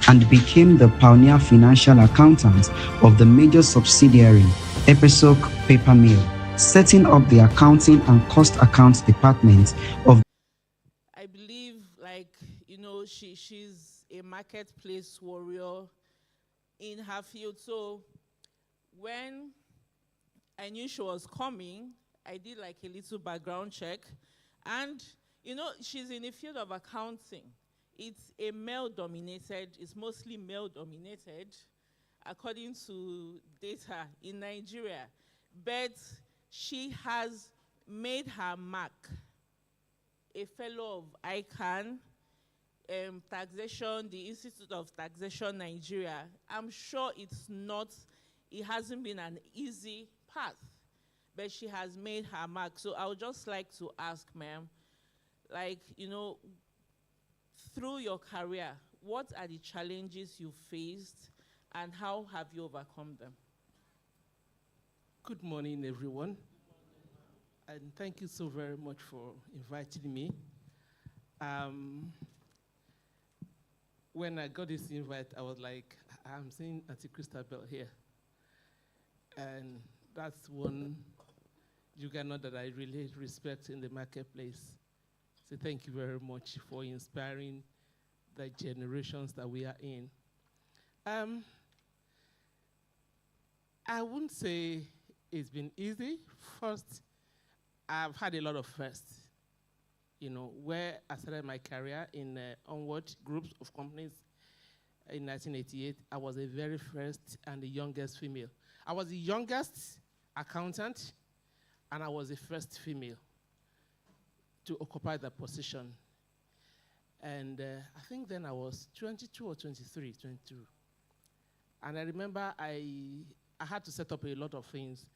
and became the pioneer financial accountant of the major subsidiary, Episoc Paper Mill, setting up the accounting and cost accounts department of. I believe, she's a marketplace warrior in her field. So when I knew she was coming, I did like a little background check. And, she's in the field of accounting. It's mostly male-dominated, according to data in Nigeria. But she has made her mark. A fellow of ICANN, taxation, the Institute of Taxation Nigeria. I'm sure it hasn't been an easy path, but she has made her mark. So I would just like to ask, ma'am, through your career, what are the challenges you faced and how have you overcome them? Good morning, everyone. And thank you so very much for inviting me. When I got this invite, I was like, I'm seeing Auntie Christabel here. And that's one juggernaut that I really respect in the marketplace. So thank you very much for inspiring the generations that we are in. I wouldn't say it's been easy. First, I've had a lot of firsts. Where I started my career in Onward groups of companies in 1988, I was the very first and the youngest female. I was the youngest accountant, and I was the first female to occupy that position. And I think then I was 22 or 23, 22. And I remember I had to set up a lot of things,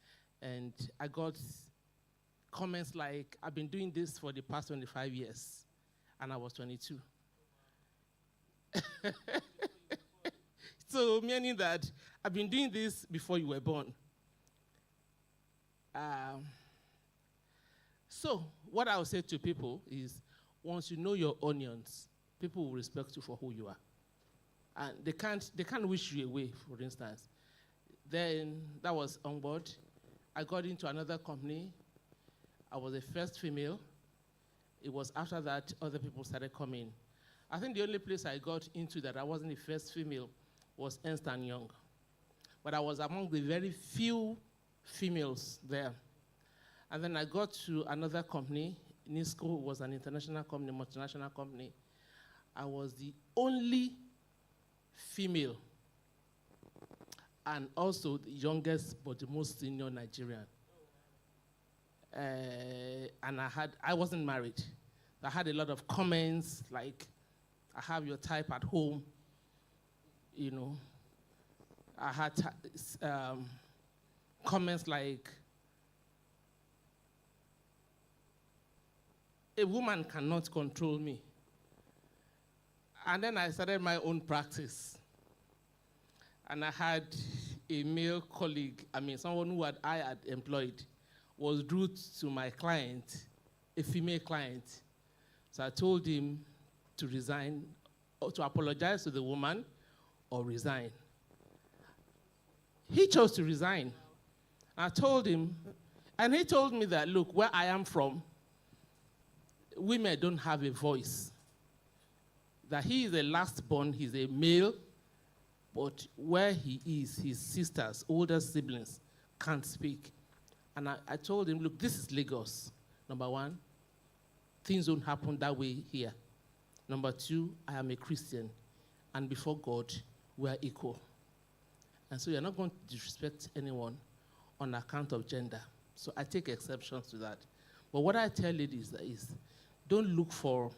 and I got comments like, I've been doing this for the past 25 years, and I was 22. So meaning that I've been doing this before you were born. So what I would say to people is, once you know your onions, people will respect you for who you are. And they can't wish you away, for instance. Then that was on board. I got into another company. I was the first female. It was after that other people started coming. I think the only place I got into that I wasn't the first female was Ernst & Young. But I was among the very few females there. And then I got to another company. Nisco was an international company, multinational company. I was the only female and also the youngest but the most senior Nigerian. And I wasn't married. I had a lot of comments like, I have your type at home. I had comments like, a woman cannot control me. And then I started my own practice. And I had a male colleague, someone who I had employed, was rude to my client, a female client. So I told him to resign, or to apologize to the woman, or resign. He chose to resign. I told him, and he told me that, look, where I am from, women don't have a voice. That he is the last born, he's a male, but where he is, his sisters, older siblings, can't speak. And I told him, look, this is Lagos, number one. Things don't happen that way here. Number two, I am a Christian, and before God, we are equal. And so you're not going to disrespect anyone on account of gender. So I take exceptions to that. But what I tell ladies is don't look for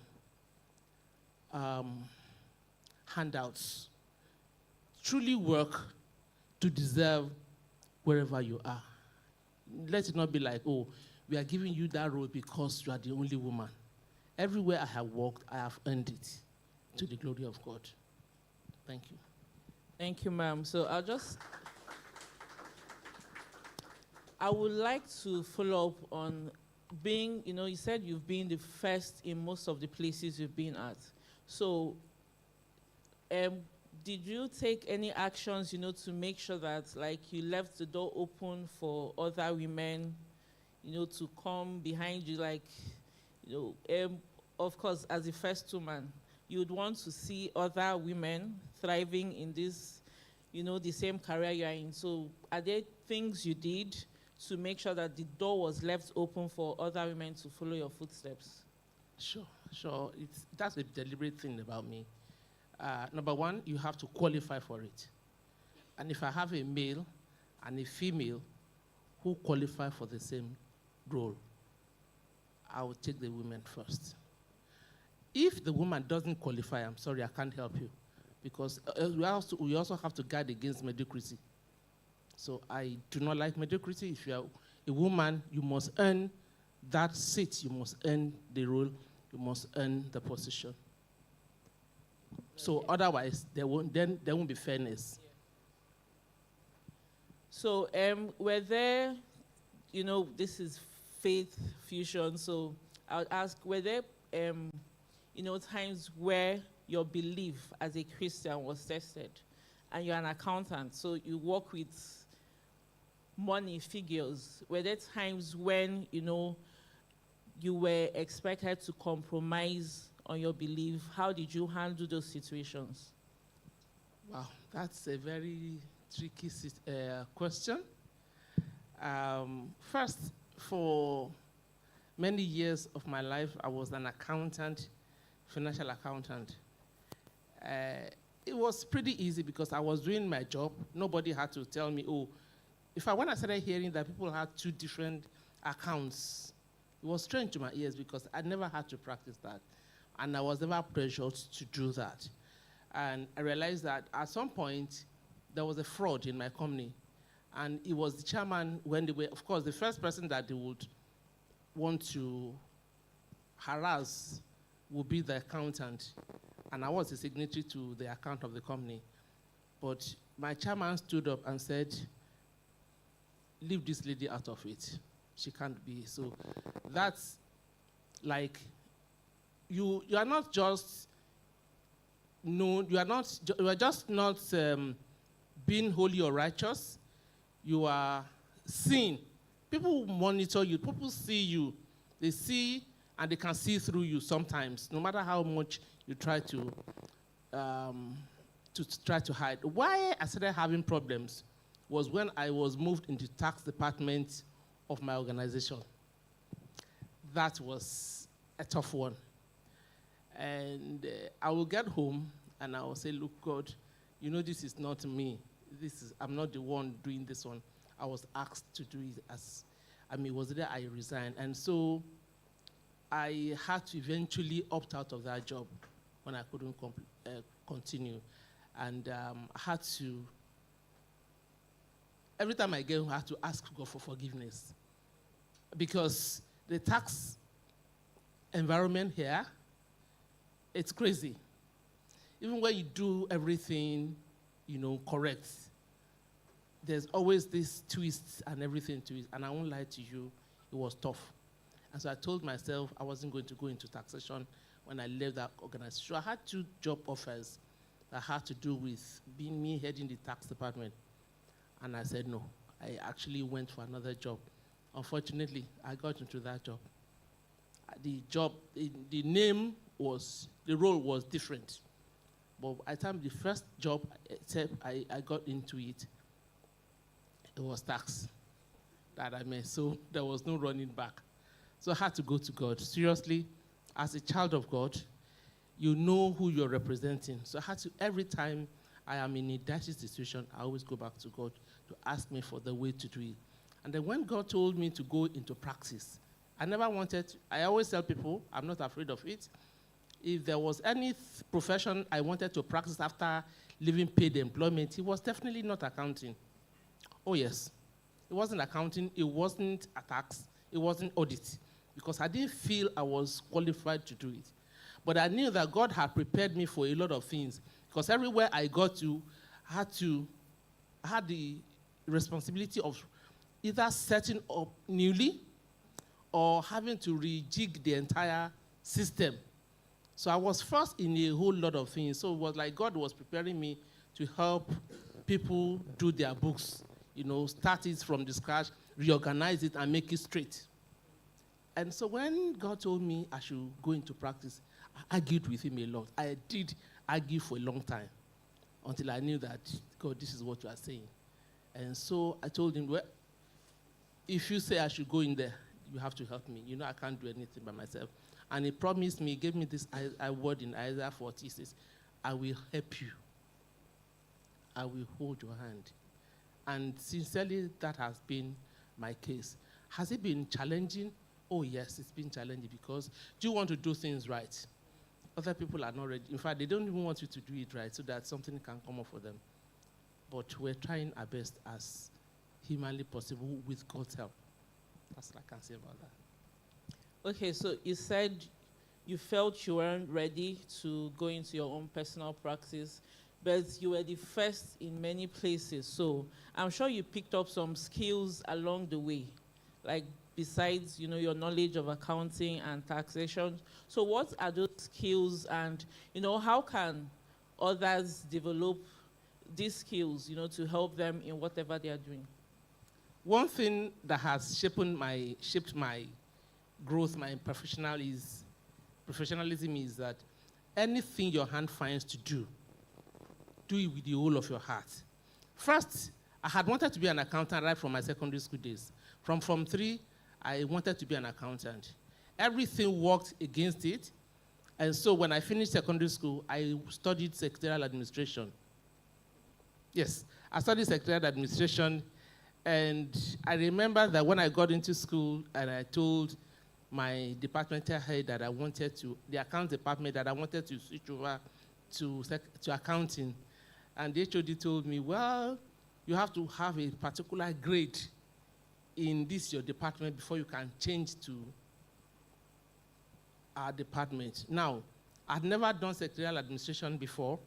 handouts. Truly work to deserve wherever you are. Let it not be like, oh, we are giving you that role because you are the only woman. Everywhere I have worked, I have earned it to the glory of God. Thank you. Thank you, ma'am. So I would like to follow up on being, you said you've been the first in most of the places you've been at. So did you take any actions, to make sure that, like, you left the door open for other women, to come behind you, like, of course, as the first woman, you would want to see other women thriving in this, the same career you are in. So are there things you did to make sure that the door was left open for other women to follow your footsteps? Sure. That's a deliberate thing about me. Number one, you have to qualify for it. And if I have a male and a female who qualify for the same role, I will take the women first. If the woman doesn't qualify, I'm sorry, I can't help you. Because we also have to guard against mediocrity. So I do not like mediocrity. If you are a woman, you must earn that seat. You must earn the role. You must earn the position. So otherwise, there won't be fairness. Yeah. So were there, this is faith fusion, so I would ask, were there, times where your belief as a Christian was tested? And you're an accountant, so you work with money, figures. Were there times when, you were expected to compromise on your belief? How did you handle those situations? Wow, that's a very tricky question. First, for many years of my life, I was an accountant, financial accountant. It was pretty easy because I was doing my job. Nobody had to tell me, when I started hearing that people had two different accounts, it was strange to my ears because I never had to practice that. And I was never pressured to do that. And I realized that at some point, there was a fraud in my company. And it was the chairman when they were, of course, the first person that they would want to harass would be the accountant. And I was a signatory to the account of the company. But my chairman stood up and said, leave this lady out of it. She can't be. So that's like, you are not just, you are just not being holy or righteous. You are seen. People monitor you. People see you. They see and they can see through you sometimes, no matter how much you try to hide. Why I started having problems was when I was moved into tax department of my organization. That was a tough one. And I will get home and I will say, look, God, this is not me. I'm not the one doing this one. I was asked to do it it was there I resigned. And so I had to eventually opt out of that job when I couldn't continue. And I had to, every time I get home, I had to ask God for forgiveness. Because the tax environment here, it's crazy. Even when you do everything, correct, there's always this twist and everything to it. And I won't lie to you, it was tough. And so I told myself I wasn't going to go into taxation when I left that organization. So I had 2 job offers that had to do with me heading the tax department. And I said no. I actually went for another job. Unfortunately, I got into that job. The role was different. But by the time the first job I got into it was tax that I made. So there was no running back. So I had to go to God. Seriously, as a child of God, you know who you're representing. So I had to, every time I am in a dirty situation, I always go back to God to ask me for the way to do it. And then when God told me to go into practice, I always tell people, I'm not afraid of it. If there was any profession I wanted to practice after leaving paid employment, it was definitely not accounting. Oh yes, it wasn't accounting, it wasn't a tax, it wasn't audit, because I didn't feel I was qualified to do it. But I knew that God had prepared me for a lot of things, because everywhere I got to, I had the responsibility of either setting up newly or having to rejig the entire system. So I was first in a whole lot of things. So it was like God was preparing me to help people do their books, start it from the scratch, reorganize it, and make it straight. And so when God told me I should go into practice, I argued with him a lot. I did argue for a long time until I knew that, God, this is what you are saying. And so I told him, well, if you say I should go in there, you have to help me. I can't do anything by myself. And he promised me, gave me this word in Isaiah 40, says, I will help you. I will hold your hand. And sincerely, that has been my case. Has it been challenging? Oh, yes, it's been challenging because you want to do things right. Other people are not ready. In fact, they don't even want you to do it right so that something can come up for them. But we're trying our best as humanly possible with God's help. That's what I can say about that. Okay, so you said you felt you weren't ready to go into your own personal practice, but you were the first in many places. So I'm sure you picked up some skills along the way, like besides, your knowledge of accounting and taxation. So what are those skills, and, how can others develop these skills, to help them in whatever they are doing? One thing that has shaped my growth, my professionalism is that anything your hand finds to do it with the whole of your heart. First, I had wanted to be an accountant right from my secondary school days. From Form 3, I wanted to be an accountant. Everything worked against it. And so when I finished secondary school, I studied secretarial administration. Yes, I studied secretarial administration. And I remember that when I got into school and I told my departmental head that I wanted to, the account department, that I wanted to switch over to accounting. And the HOD told me, well, you have to have a particular grade in this your department before you can change to our department. Now, I'd never done secretarial administration before.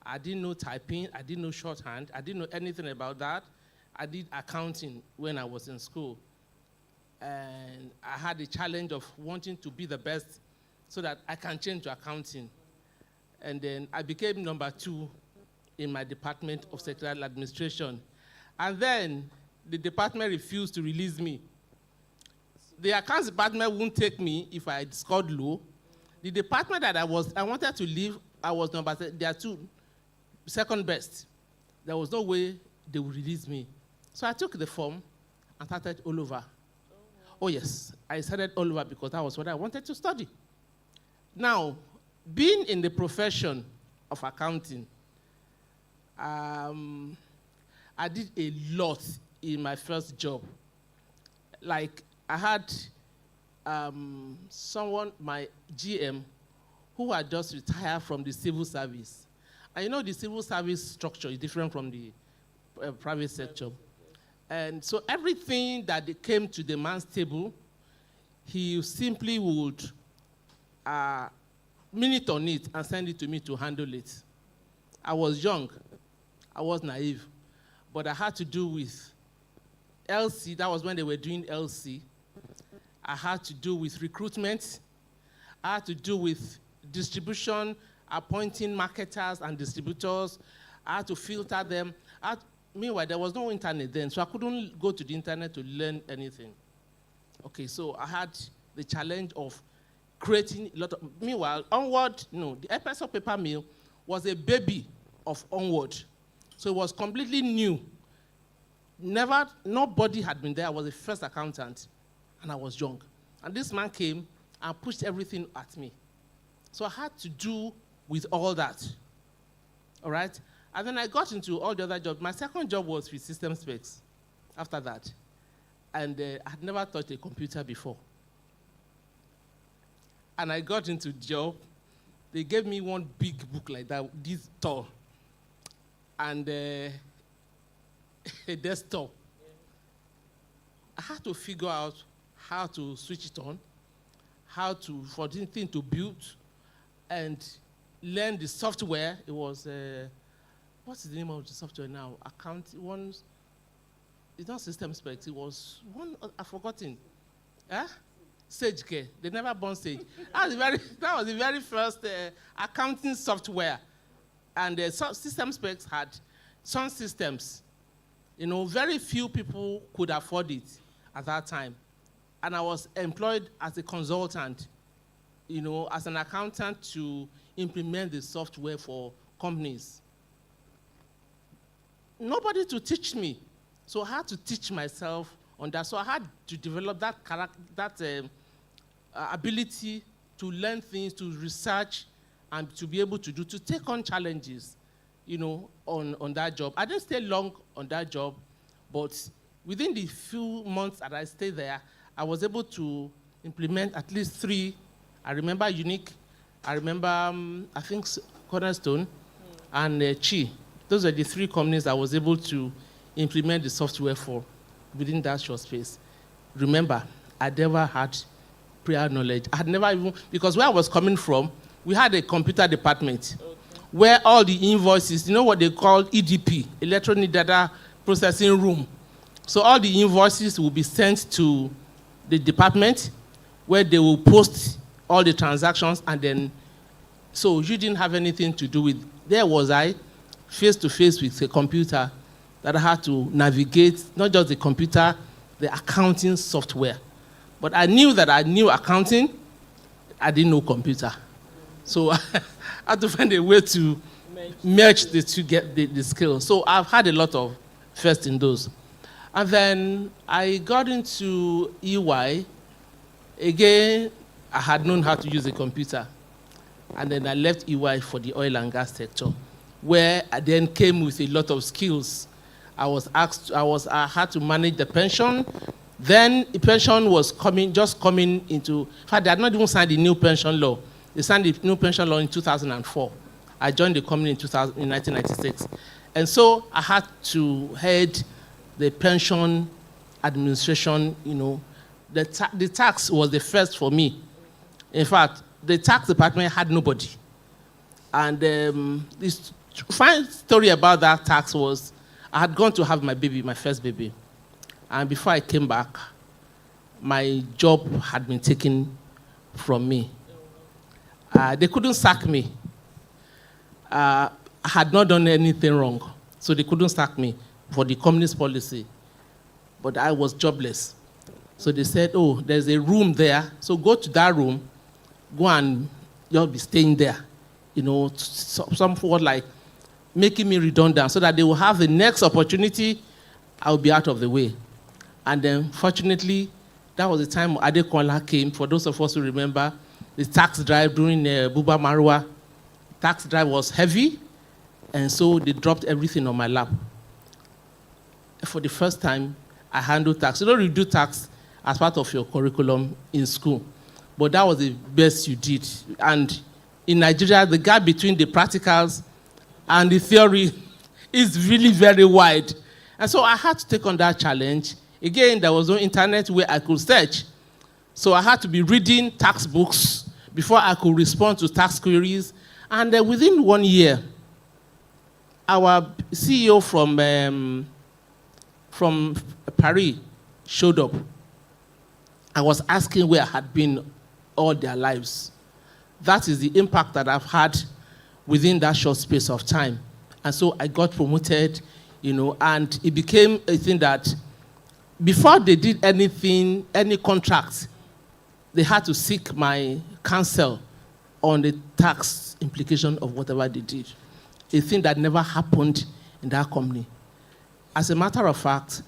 I didn't know typing. I didn't know shorthand. I didn't know anything about that. I did accounting when I was in school. And I had the challenge of wanting to be the best so that I can change to accounting. And then I became number 2 in my department of secretarial administration. And then the department refused to release me. The accounts department wouldn't take me if I scored low. The department that I wanted to leave, I was number 3. They are 2, second best. There was no way they would release me. So I took the form and started all over. Oh yes, I started all over because that was what I wanted to study. Now, being in the profession of accounting, I did a lot in my first job. Like, I had someone, my GM, who had just retired from the civil service. And the civil service structure is different from the private sector. And so everything that came to the man's table, he simply would minute on it and send it to me to handle it. I was young. I was naive. But I had to do with LC. That was when they were doing LC. I had to do with recruitment. I had to do with distribution, appointing marketers and distributors. I had to filter them. Meanwhile, there was no internet then, so I couldn't go to the internet to learn anything. Okay, so I had the challenge of creating a lot of... Meanwhile, Onward, the episode paper mill was a baby of Onward. So it was completely new. Nobody had been there. I was the first accountant, and I was young. And this man came and pushed everything at me. So I had to do with all that, all right? And then I got into all the other jobs. My second job was with system specs after that. And I had never touched a computer before. And I got into the job. They gave me one big book like that, this tall, and a desktop. I had to figure out how to switch it on, for the thing to build, and learn the software. It was... what's the name of the software now? It's not system specs. It was one, I've forgotten. Sage Care. They never born Sage. That was the very first accounting software. And the system specs had some systems. Very few people could afford it at that time. And I was employed as a consultant, as an accountant to implement the software for companies. Nobody to teach me. So I had to teach myself on that. So I had to develop that ability to learn things, to research, and to be able to take on challenges, on that job. I didn't stay long on that job, but within the few months that I stayed there, I was able to implement at least 3. I remember Unique, I remember, I think, Cornerstone, and Chi. Those are the 3 companies I was able to implement the software for within that short space. Remember, I never had prior knowledge. I had never even, because where I was coming from, we had a computer department where all the invoices, what they call EDP, Electronic Data Processing Room. So all the invoices will be sent to the department where they will post all the transactions, and then, so you didn't have anything to do with. There was I, face to face with a computer that I had to navigate, not just the computer, the accounting software. But I knew that I knew accounting, I didn't know computer. So I had to find a way to merge the two, get the skills. So I've had a lot of first in those. And then I got into EY. Again, I had known how to use a computer. And then I left EY for the oil and gas sector, where I then came with a lot of skills. I had to manage the pension. Then the pension was just coming into, in fact, they had not even signed the new pension law. They signed the new pension law in 2004. I joined the company in 1996. And so I had to head the pension administration, The tax was the first for me. In fact, the tax department had nobody. And this fine story about that tax was, I had gone to have my baby, my first baby. And before I came back, my job had been taken from me. They couldn't sack me. I had not done anything wrong, so they couldn't sack me for the company's policy. But I was jobless. So they said, oh, there's a room there, so go to that room, go and you'll be staying there. Somewhat like making me redundant so that they will have the next opportunity, I'll be out of the way. And then, fortunately, that was the time Adekola came. For those of us who remember, the tax drive during Buba Marwa, tax drive was heavy, and so they dropped everything on my lap. For the first time, I handled tax. You do tax as part of your curriculum in school, but that was the best you did. And in Nigeria, the gap between the practicals and the theory is really very wide. And so I had to take on that challenge. Again, there was no internet where I could search. So I had to be reading tax books before I could respond to tax queries. And within 1 year, our CEO from Paris showed up. I was asking where I had been all their lives. That is the impact that I've had within that short space of time. And so I got promoted, and it became a thing that before they did anything, any contract, they had to seek my counsel on the tax implication of whatever they did. A thing that never happened in that company. As a matter of fact,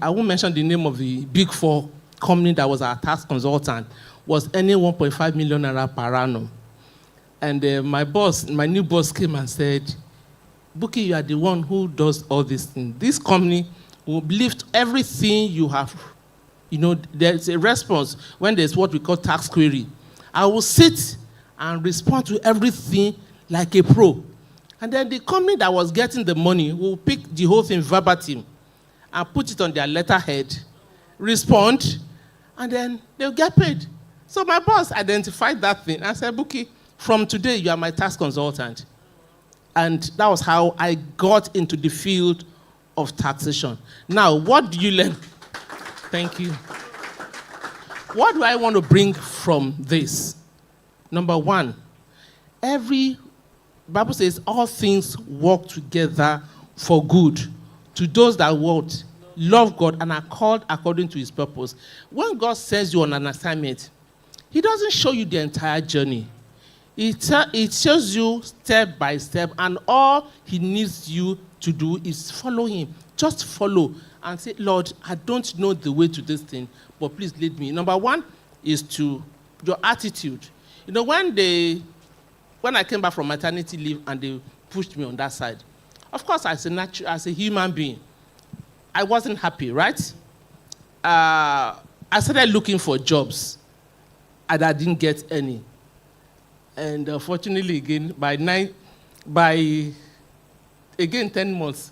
I won't mention the name of the Big Four company that was our tax consultant, was earning 1.5 million naira per annum. And my new boss came and said, Buki, you are the one who does all these things. This company will lift everything you have. There's a response when there's what we call tax query. I will sit and respond to everything like a pro. And then the company that was getting the money will pick the whole thing verbatim and put it on their letterhead, respond, and then they'll get paid. So my boss identified that thing and said, Buki, from today, you are my tax consultant. And that was how I got into the field of taxation. Now, what do you learn? Thank you. What do I want to bring from this? Number one, every Bible says all things work together for good to those that what? Love God and are called according to his purpose. When God sends you on an assignment, he doesn't show you the entire journey. It shows you step by step, and all he needs you to do is follow him. Just follow and say, Lord, I don't know the way to this thing, but please lead me. Number one is to your attitude. You know, when I came back from maternity leave and they pushed me on that side, of course, as a human being, I wasn't happy, right? I started looking for jobs, and I didn't get any. And fortunately, again, by 10 months,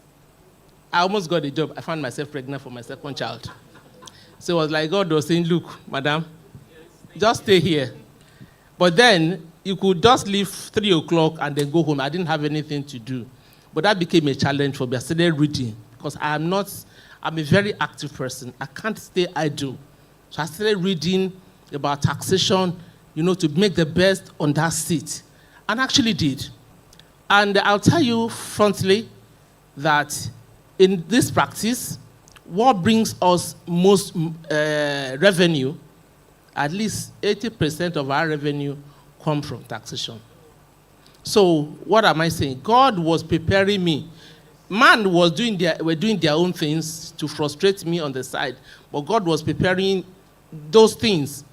I almost got a job. I found myself pregnant for my second child. So it was like God was saying, look, madam, just stay here. But then you could just leave 3 o'clock and then go home. I didn't have anything to do. But that became a challenge for me. I started reading because I'm a very active person. I can't stay idle. So I started reading about taxation, to make the best on that seat. And actually did. And I'll tell you frankly that in this practice, what brings us most revenue, at least 80% of our revenue come from taxation. So what am I saying? God was preparing me. Man were doing their own things to frustrate me on the side, but God was preparing those things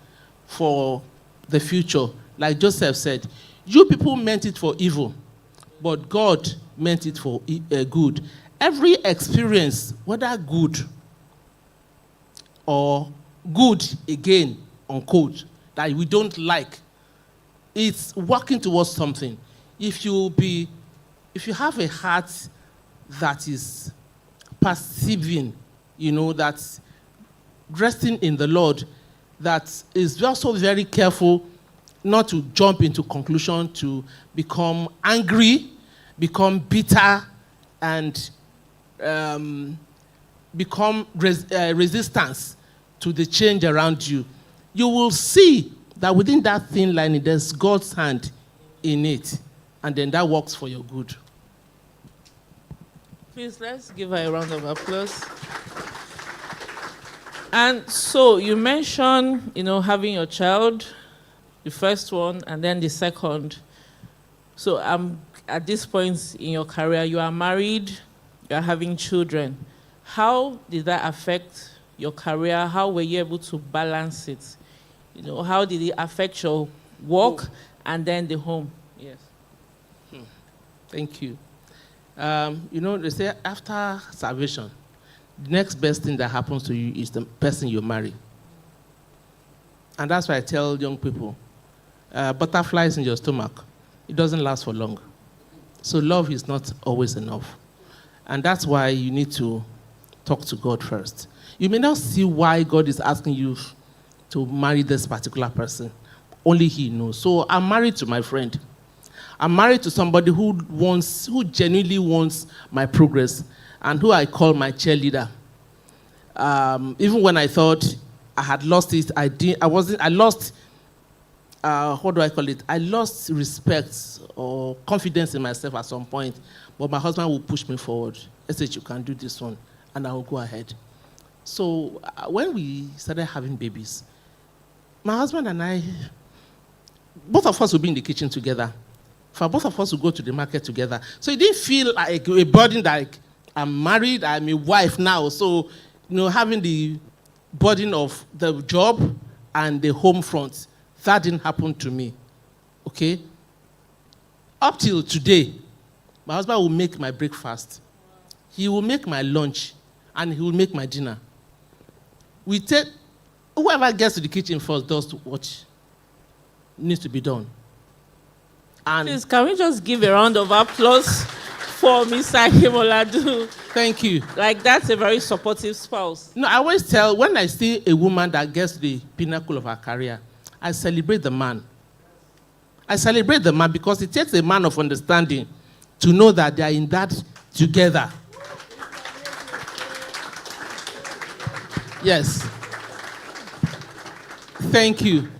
for the future. Like Joseph said, you people meant it for evil, but God meant it for good. Every experience, whether good or good again, unquote, that we don't like, it's working towards something. If you have a heart that is perceiving, that's resting in the Lord, that is also very careful not to jump into conclusion, to become angry, become bitter, and become resistance to the change around you, you will see that within that thin line, there's God's hand in it. And then that works for your good. Please, let's give her a round of applause. And so you mentioned, having your child, the first one, and then the second. So at this point in your career, you are married, you are having children. How did that affect your career? How were you able to balance it? How did it affect your work and then the home? Yes. Thank you. They say after salvation, the next best thing that happens to you is the person you marry. And that's why I tell young people, butterflies in your stomach, it doesn't last for long. So love is not always enough. And that's why you need to talk to God first. You may not see why God is asking you to marry this particular person. Only he knows. So I'm married to my friend. I'm married to somebody who genuinely wants my progress and who I call my cheerleader. Even when I thought I had lost it, I lost respect or confidence in myself at some point. But my husband will push me forward. I said, you can do this one, and I will go ahead. So when we started having babies, my husband and I, both of us would be in the kitchen together. For both of us to go to the market together. So it didn't feel like a burden that I'm married, I'm a wife now. So, having the burden of the job and the home front, that didn't happen to me. Okay? Up till today, my husband will make my breakfast. He will make my lunch, and he will make my dinner. Whoever gets to the kitchen first does what needs to be done. And please, can we just give a round of applause for Mr. Akinmoladun? Thank you. Like, that's a very supportive spouse. No, I always tell, when I see a woman that gets to the pinnacle of her career, I celebrate the man. I celebrate the man because it takes a man of understanding to know that they are in that together. Yes. Thank you.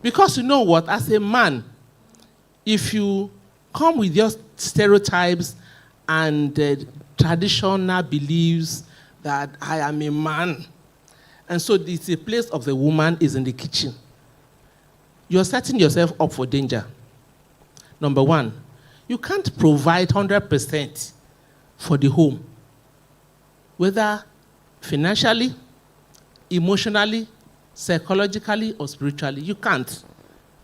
Because you know what? As a man, if you come with just stereotypes and traditional beliefs that I am a man. And so it's a place of the woman is in the kitchen. You're setting yourself up for danger. Number one, you can't provide 100% for the home, whether financially, emotionally, psychologically, or spiritually. You can't.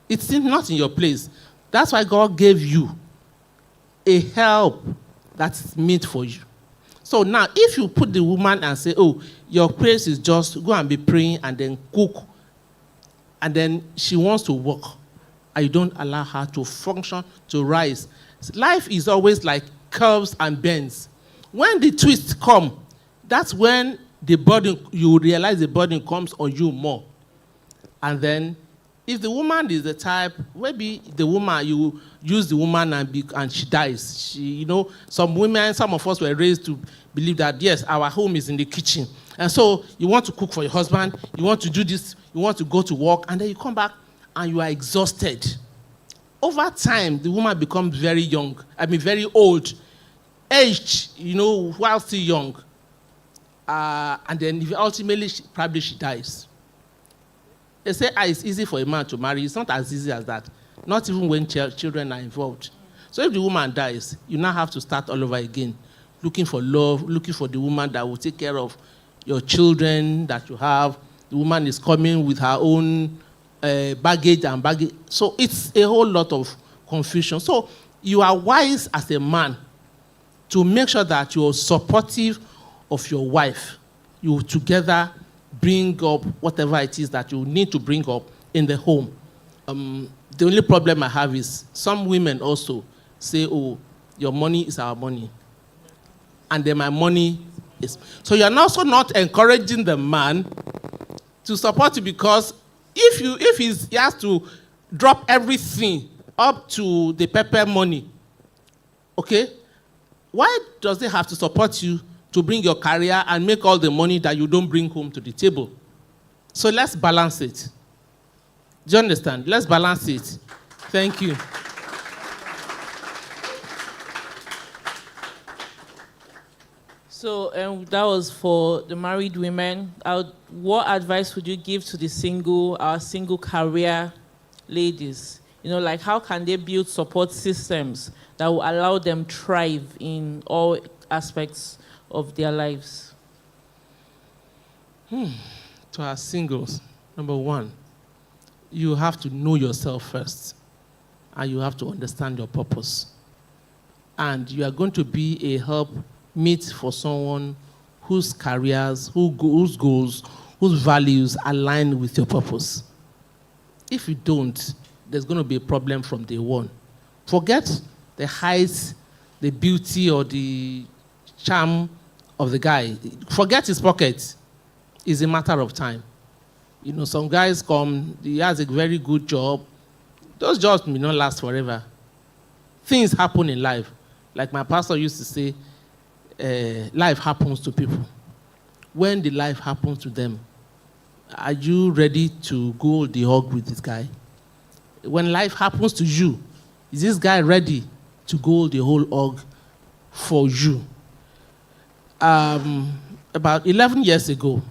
It's not in your place. That's why God gave you a help that's meant for you. So now, if you put the woman and say, oh, your place is just go and be praying and then cook, and then she wants to work, and you don't allow her to function, to rise. Life is always like curves and bends. When the twists come, that's when the burden, you realize the burden comes on you more. And then, if the woman is the type, maybe the woman, you use the woman and she dies. Some women, some of us were raised to believe that, yes, our home is in the kitchen. And so you want to cook for your husband, you want to do this, you want to go to work, and then you come back and you are exhausted. Over time, the woman becomes very old, aged, while still young. And then ultimately, probably she dies. They say it's easy for a man to marry. It's not as easy as that. Not even when children are involved. So if the woman dies, you now have to start all over again, looking for love, looking for the woman that will take care of your children that you have. The woman is coming with her own baggage. So it's a whole lot of confusion. So you are wise as a man to make sure that you're supportive of your wife. You together bring up whatever it is that you need to bring up in the home. The only problem I have is some women also say, oh, your money is our money. And then my money is... So you're also not encouraging the man to support you, because if he has to drop everything up to the pepper money, okay, why does he have to support you to bring your career and make all the money that you don't bring home to the table? So let's balance it. Do you understand? Let's balance it. Thank you. So that was for the married women. What advice would you give to our single career ladies? Like how can they build support systems that will allow them thrive in all aspects of their lives? To our singles, number one, you have to know yourself first, and you have to understand your purpose. And you are going to be a help meet for someone whose careers, whose goals, whose values align with your purpose. If you don't, there's going to be a problem from day one. Forget the height, the beauty, or the charm of the guy. Forget his pocket. It's a matter of time. Some guys come, he has a very good job. Those jobs may not last forever. Things happen in life. Like my pastor used to say, life happens to people. When the life happens to them, are you ready to go the hog with this guy? When life happens to you, is this guy ready to go the whole hog for you? About 11 years ago,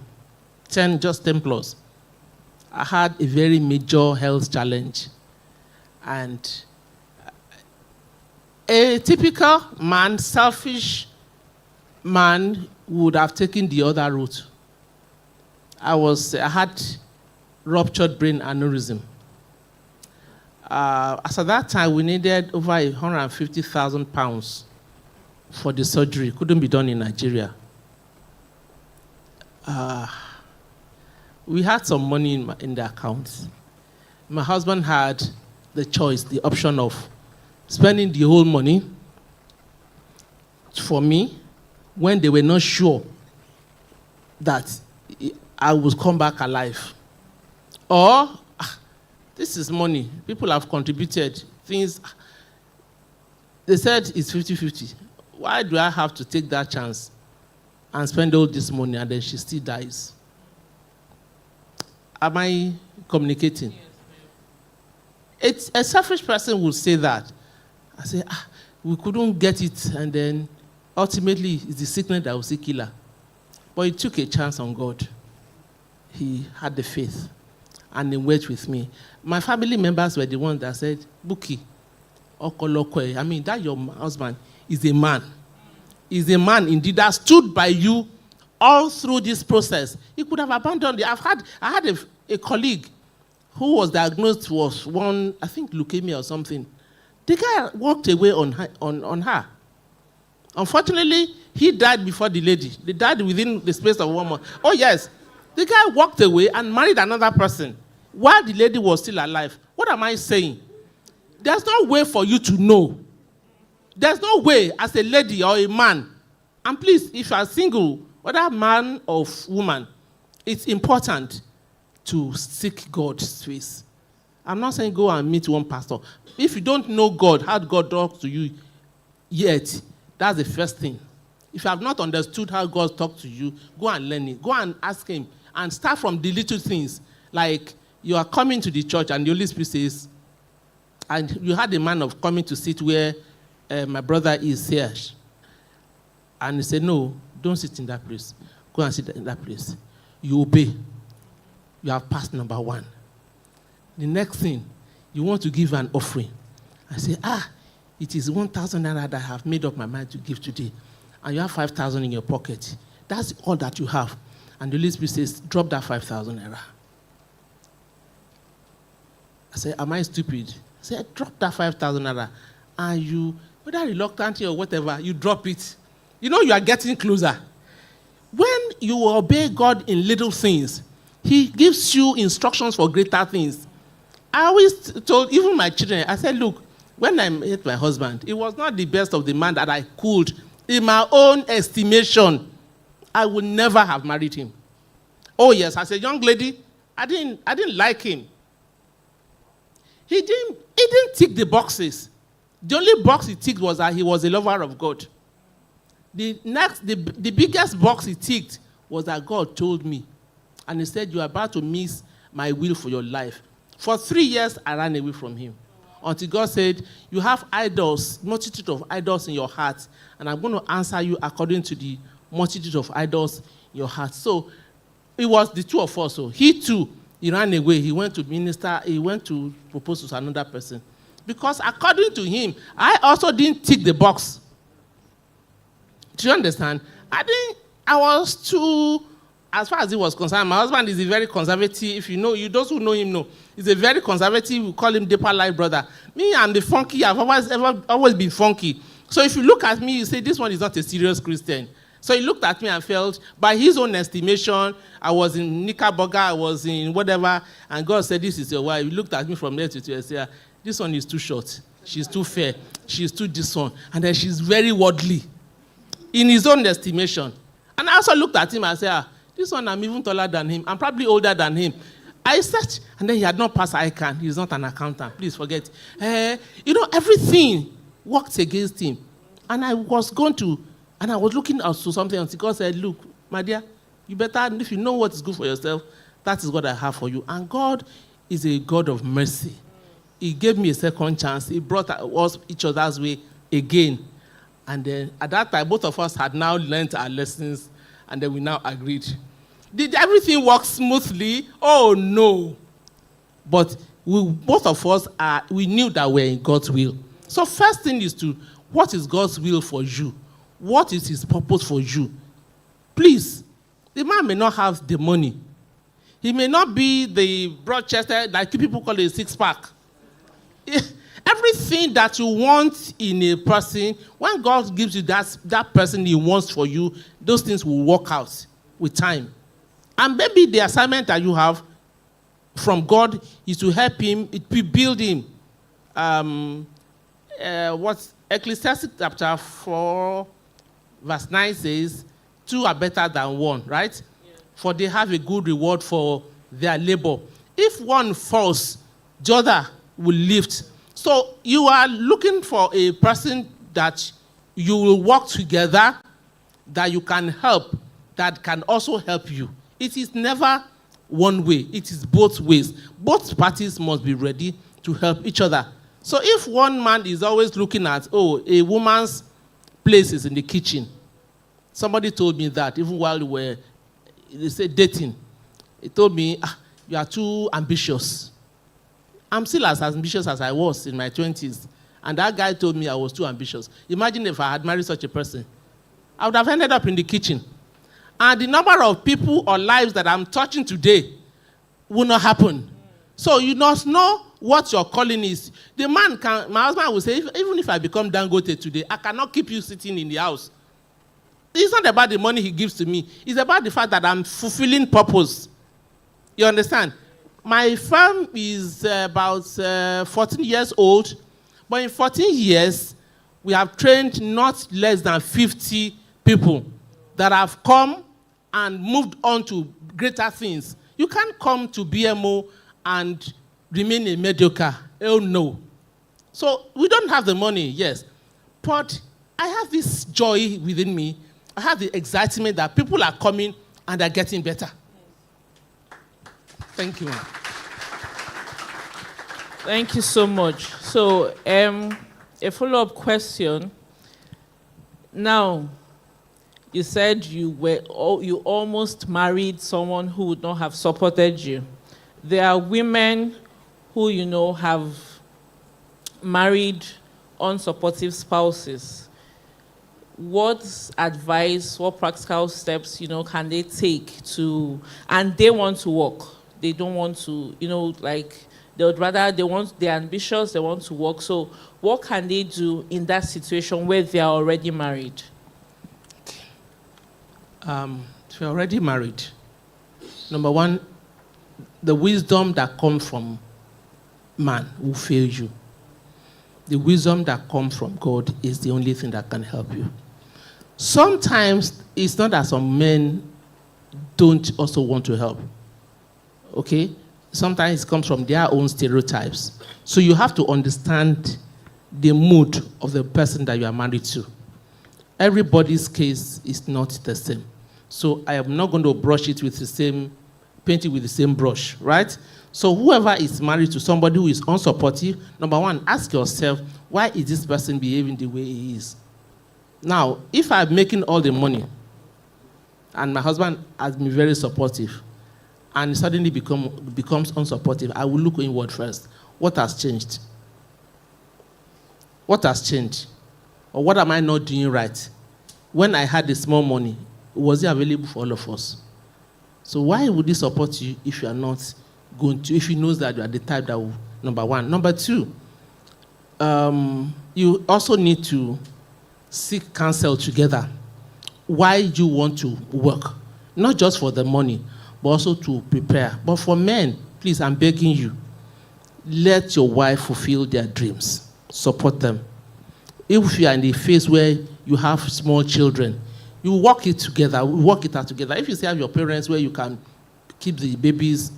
10 plus, I had a very major health challenge. And a typical man, selfish man, would have taken the other route. I had ruptured brain aneurysm. As at that time, we needed over 150,000 pounds for the surgery. Couldn't be done in Nigeria. We had some money in the account. My husband had the choice, the option of spending the whole money for me when they were not sure that I would come back alive. Or, this is money. People have contributed things. They said it's 50-50. Why do I have to take that chance and spend all this money and then she still dies? Am I communicating? It's a selfish person would say that. I say, We couldn't get it, and then ultimately it's the sickness that was the killer. But he took a chance on God. He had the faith, and he went with me. My family members were the ones that said, Buki, Okolokwe, I mean, that your husband is a man. Is a man indeed that stood by you all through this process. He could have abandoned it. I had a colleague who was diagnosed with one, I think, leukemia or something. The guy walked away on her. Unfortunately, he died before the lady. They died within the space of 1 month. Oh, yes. The guy walked away and married another person while the lady was still alive. What am I saying? There's no way for you to know. There's no way as a lady or a man. And please, if you are single, whether man or woman, it's important to seek God's face. I'm not saying go and meet one pastor. If you don't know God, how God talks to you yet, that's the first thing. If you have not understood how God talks to you, go and learn it. Go and ask him. And start from the little things. Like you are coming to the church and the Holy Spirit says, and you had a man of coming to sit where my brother is here. And he said, no, don't sit in that place. Go and sit in that place. You obey. You have passed number 1. The next thing, you want to give an offering. I say, it is 1,000 naira that I have made up my mind to give today. And you have 5,000 in your pocket. That's all that you have. And the Holy Spirit says, drop that 5,000 naira. I said, am I stupid? I said, drop that 5,000 naira. And you, whether reluctantly or whatever, you drop it. You know you are getting closer. When you obey God in little things, he gives you instructions for greater things. I always told even my children, I said, look, when I met my husband, it was not the best of the man that I could. In my own estimation, I would never have married him. Oh yes, as a young lady, I didn't like him. He didn't tick the boxes. The only box he ticked was that he was a lover of God. The biggest box he ticked was that God told me. And he said, you are about to miss my will for your life. For 3 years, I ran away from him. Until God said, you have idols, multitude of idols in your heart, and I'm going to answer you according to the multitude of idols in your heart. So it was the two of us. So he too, he ran away. He went to minister. He went to propose to another person. Because according to him, I also didn't tick the box. Do you understand? I was too, as far as he was concerned, my husband is a very conservative. If you know, those who know him know. He's a very conservative, we call him deeper life brother. Me, I'm the funky, I've always been funky. So if you look at me, you say, this one is not a serious Christian. So he looked at me and felt, by his own estimation, I was in Knickerbocker, I was in whatever, and God said, this is your wife. He looked at me from there to there and said, this one is too short, she's too fair, she's too this one, and then she's very worldly, in his own estimation. And I also looked at him and said, this one, I'm even taller than him, I'm probably older than him. I searched, and then he had not passed ICANN. He's not an accountant. Please forget. Everything worked against him. And I was looking out to something, and God said, look, my dear, you better, if you know what is good for yourself, that is what I have for you. And God is a God of mercy. He gave me a second chance. He brought us each other's way again. And then at that time, both of us had now learned our lessons, and then we now agreed. Did everything work smoothly? Oh, no. But both of us, we knew that we're in God's will. So first thing is what is God's will for you? What is his purpose for you? Please, the man may not have the money. He may not be the broad-chested, like people call it a six-pack. Everything that you want in a person, when God gives you that person he wants for you, those things will work out with time. And maybe the assignment that you have from God is to help him, build him. What Ecclesiastes chapter 4, verse 9 says, 2 are better than 1, right? Yeah. For they have a good reward for their labor. If one falls, the other will lift. So you are looking for a person that you will work together, that you can help, that can also help you. It is never one way. It is both ways. Both parties must be ready to help each other. So if one man is always looking at, oh, a woman's place is in the kitchen. Somebody told me that even while we were, they say, dating. He told me, you are too ambitious. I'm still as ambitious as I was in my 20s. And that guy told me I was too ambitious. Imagine if I had married such a person. I would have ended up in the kitchen. And the number of people or lives that I'm touching today will not happen. So you must know what your calling is. The man can, my husband will say, even if I become Dangote today, I cannot keep you sitting in the house. It's not about the money he gives to me. It's about the fact that I'm fulfilling purpose. You understand? My firm is about 14 years old, but in 14 years, we have trained not less than 50 people that have come and moved on to greater things. You can't come to BMO and remain a mediocre. Oh, no. So we don't have the money, yes. But I have this joy within me. I have the excitement that people are coming and they're getting better. Thank you. Thank you so much. So, a follow-up question. Now, you said you almost married someone who would not have supported you. There are women who, have married unsupportive spouses. What advice, what practical steps, can they take to, and they want to work. They don't want to, they're ambitious, they want to work. So what can they do in that situation where they are already married? If you're already married, number one, the wisdom that comes from man will fail you. The wisdom that comes from God is the only thing that can help you. Sometimes it's not that some men don't also want to help. Okay? Sometimes it comes from their own stereotypes. So you have to understand the mood of the person that you are married to. Everybody's case is not the same. So I am not going to paint it with the same brush, right? So whoever is married to somebody who is unsupportive, number one, ask yourself, why is this person behaving the way he is? Now, if I'm making all the money, and my husband has been very supportive, and suddenly becomes unsupportive, I will look inward first. What has changed? What has changed? Or what am I not doing right? When I had the small money, was it available for all of us? So why would he support you if you are not going to, if he knows that you are the type that will, number one. Number two, you also need to seek counsel together. Why you want to work? Not just for the money, but also to prepare. But for men, please, I'm begging you, let your wife fulfill their dreams. Support them. If you are in a phase where you have small children, you work it together, work it out together. If you still have your parents where you can keep the babies,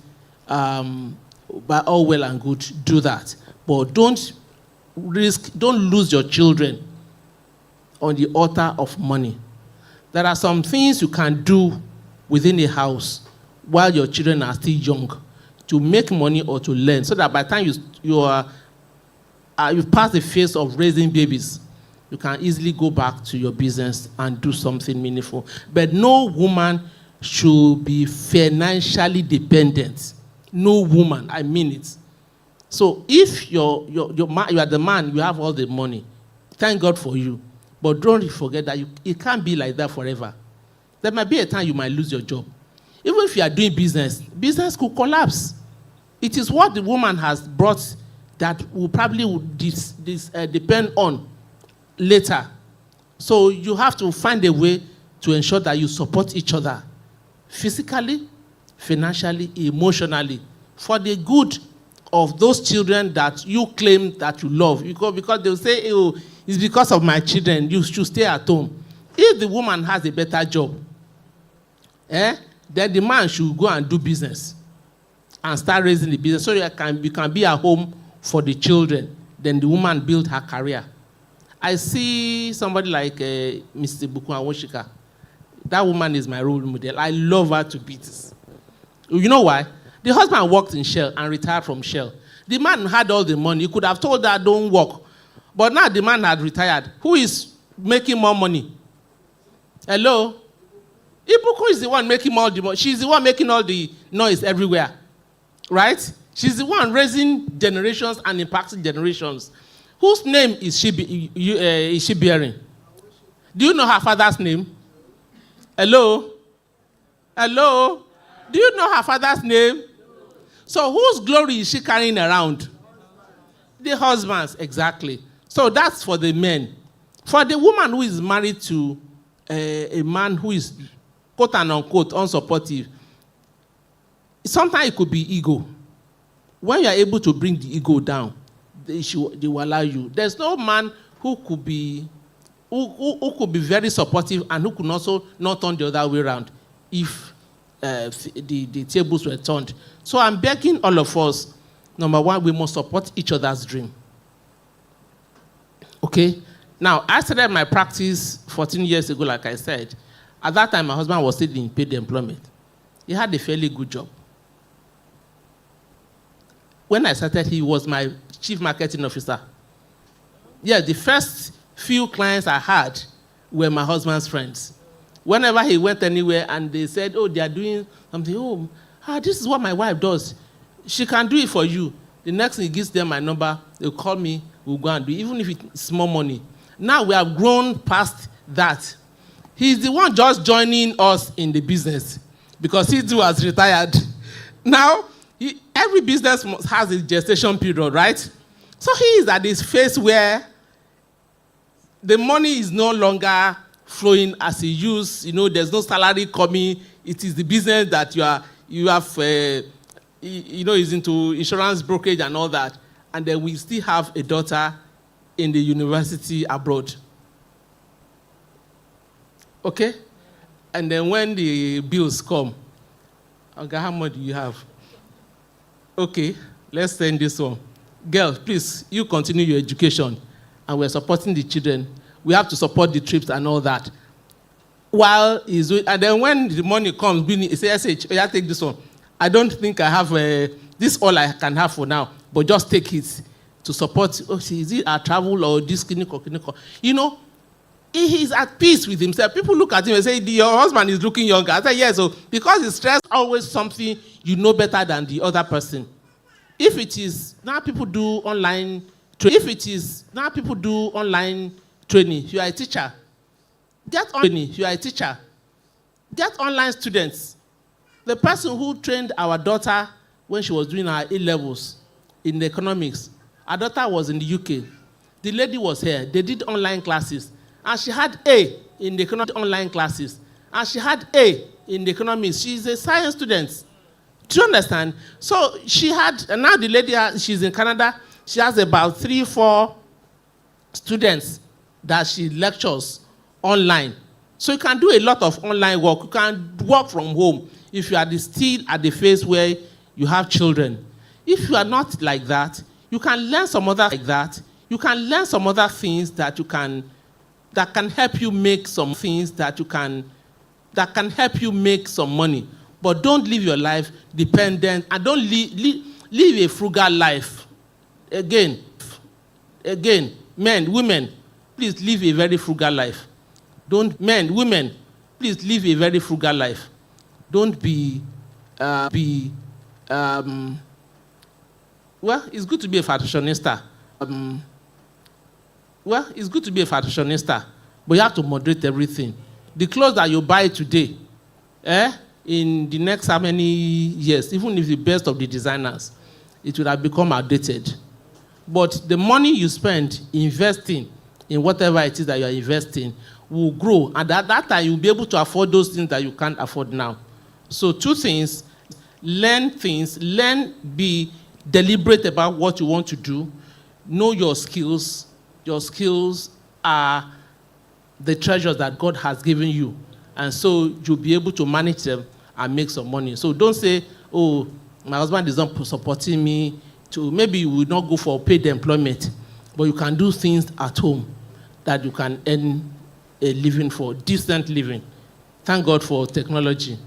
by all well and good, do that. But don't lose your children on the altar of money. There are some things you can do within a house while your children are still young to make money or to learn, so that by the time you've passed the phase of raising babies, you can easily go back to your business and do something meaningful. But no woman should be financially dependent. No woman, I mean it. So if you are the man, you have all the money, thank God for you. But don't forget that it can't be like that forever. There might be a time you might lose your job. Even if you are doing business could collapse. It is what the woman has brought that will probably depend on later. So you have to find a way to ensure that you support each other physically, financially, emotionally, for the good of those children that you claim that you love. Because they'll say, oh, it's because of my children, you should stay at home. If the woman has a better job, then the man should go and do business and start raising the business so you can be at home for the children. Then the woman build her career. I see somebody like Mr. Bukunola. That woman is my role model. I love her to bits. You know why? The husband worked in Shell and retired from Shell. The man had all the money. He could have told her, don't work. But now the man had retired. Who is making more money? Hello? Ibuku is the one making all the money. She's the one making all the noise everywhere. Right? She's the one raising generations and impacting generations. Whose name is she bearing? Do you know her father's name? Hello? Hello? Do you know her father's name? So whose glory is she carrying around? The husband's, exactly. So that's for the men. For the woman who is married to a man who is, quote and unquote, unsupportive, sometimes it could be ego. When you are able to bring the ego down, they will allow you. There's no man who could be very supportive and who could also not turn the other way around if the tables were turned. So I'm begging all of us, number one, we must support each other's dream. Okay? Now, I started my practice 14 years ago, like I said. At that time, my husband was still in paid employment. He had a fairly good job. When I started, he was my chief marketing officer. Yeah, the first few clients I had were my husband's friends. Whenever he went anywhere and they said, oh, they are doing something, this is what my wife does. She can do it for you. The next thing he gives them my number, they'll call me, we'll go and do it, even if it's small money. Now we have grown past that. He's the one just joining us in the business because he too has retired. Now, every business has a gestation period, right? So he is at this phase where the money is no longer flowing as he used. There's no salary coming. It is the business that you have, is into insurance brokerage and all that. And then we still have a daughter in the university abroad. Okay? And then when the bills come, okay, how much do you have? Okay, let's send this one. Girl, please, you continue your education. And we're supporting the children. We have to support the trips and all that. And then when the money comes, he says, I take this one. I don't think I have this all I can have for now, but just take it to support. Is it a travel or this clinic? He is at peace with himself. People look at him and say, your husband is looking younger. I say, yes, so because it's stress, always something you know better than the other person. If it is, now people do online training. You are a teacher. Get online students. The person who trained our daughter when she was doing her A-levels in economics, our daughter was in the UK. The lady was here. They did online classes. And she had A in the online classes. And she had A in the economics. She's a science student. Do you understand? So she had, and now the lady, she's in Canada. She has about 3-4 students that she lectures online. So you can do a lot of online work. You can work from home if you are still at the phase where you have children. If you are not like that, you can learn some other things that can help you make some money. But don't live your life dependent, and don't live a frugal life. Again, men, women, please live a very frugal life. Please live a very frugal life. Don't be it's good to be a fashionista. But you have to moderate everything. The clothes that you buy today, in the next how many years, even if the best of the designers, it will have become outdated. But the money you spend investing in whatever it is that you are investing will grow. And at that time, you'll be able to afford those things that you can't afford now. So 2 things, be deliberate about what you want to do. Know your skills. Your skills are the treasures that God has given you. And so you'll be able to manage them and make some money. So don't say, oh, my husband is not supporting me. Maybe you will not go for paid employment, but you can do things at home that you can earn a living for, decent living. Thank God for technology.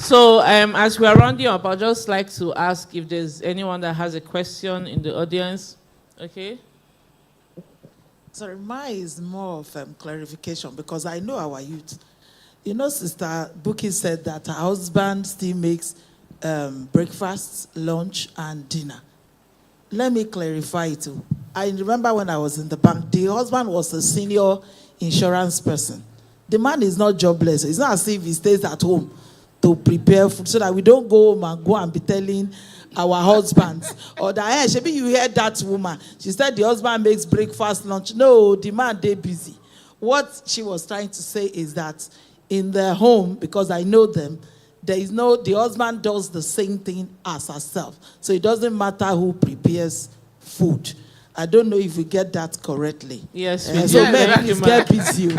So as we are rounding up, I'd just like to ask if there's anyone that has a question in the audience. Okay. Sorry, mine is more of clarification because I know our youth. You know, Sister Buki said that her husband still makes breakfast, lunch, and dinner. Let me clarify it too. I remember when I was in the bank, the husband was a senior insurance person. The man is not jobless. It's not as if he stays at home to prepare food so that we don't go home and go and be telling our husbands or that, hey, maybe you heard that woman. She said the husband makes breakfast, lunch. No, the man, they're busy. What she was trying to say is that in their home, because I know them, the husband does the same thing as herself. So it doesn't matter who prepares food. I don't know if we get that correctly. Yes, we so men, please get busy.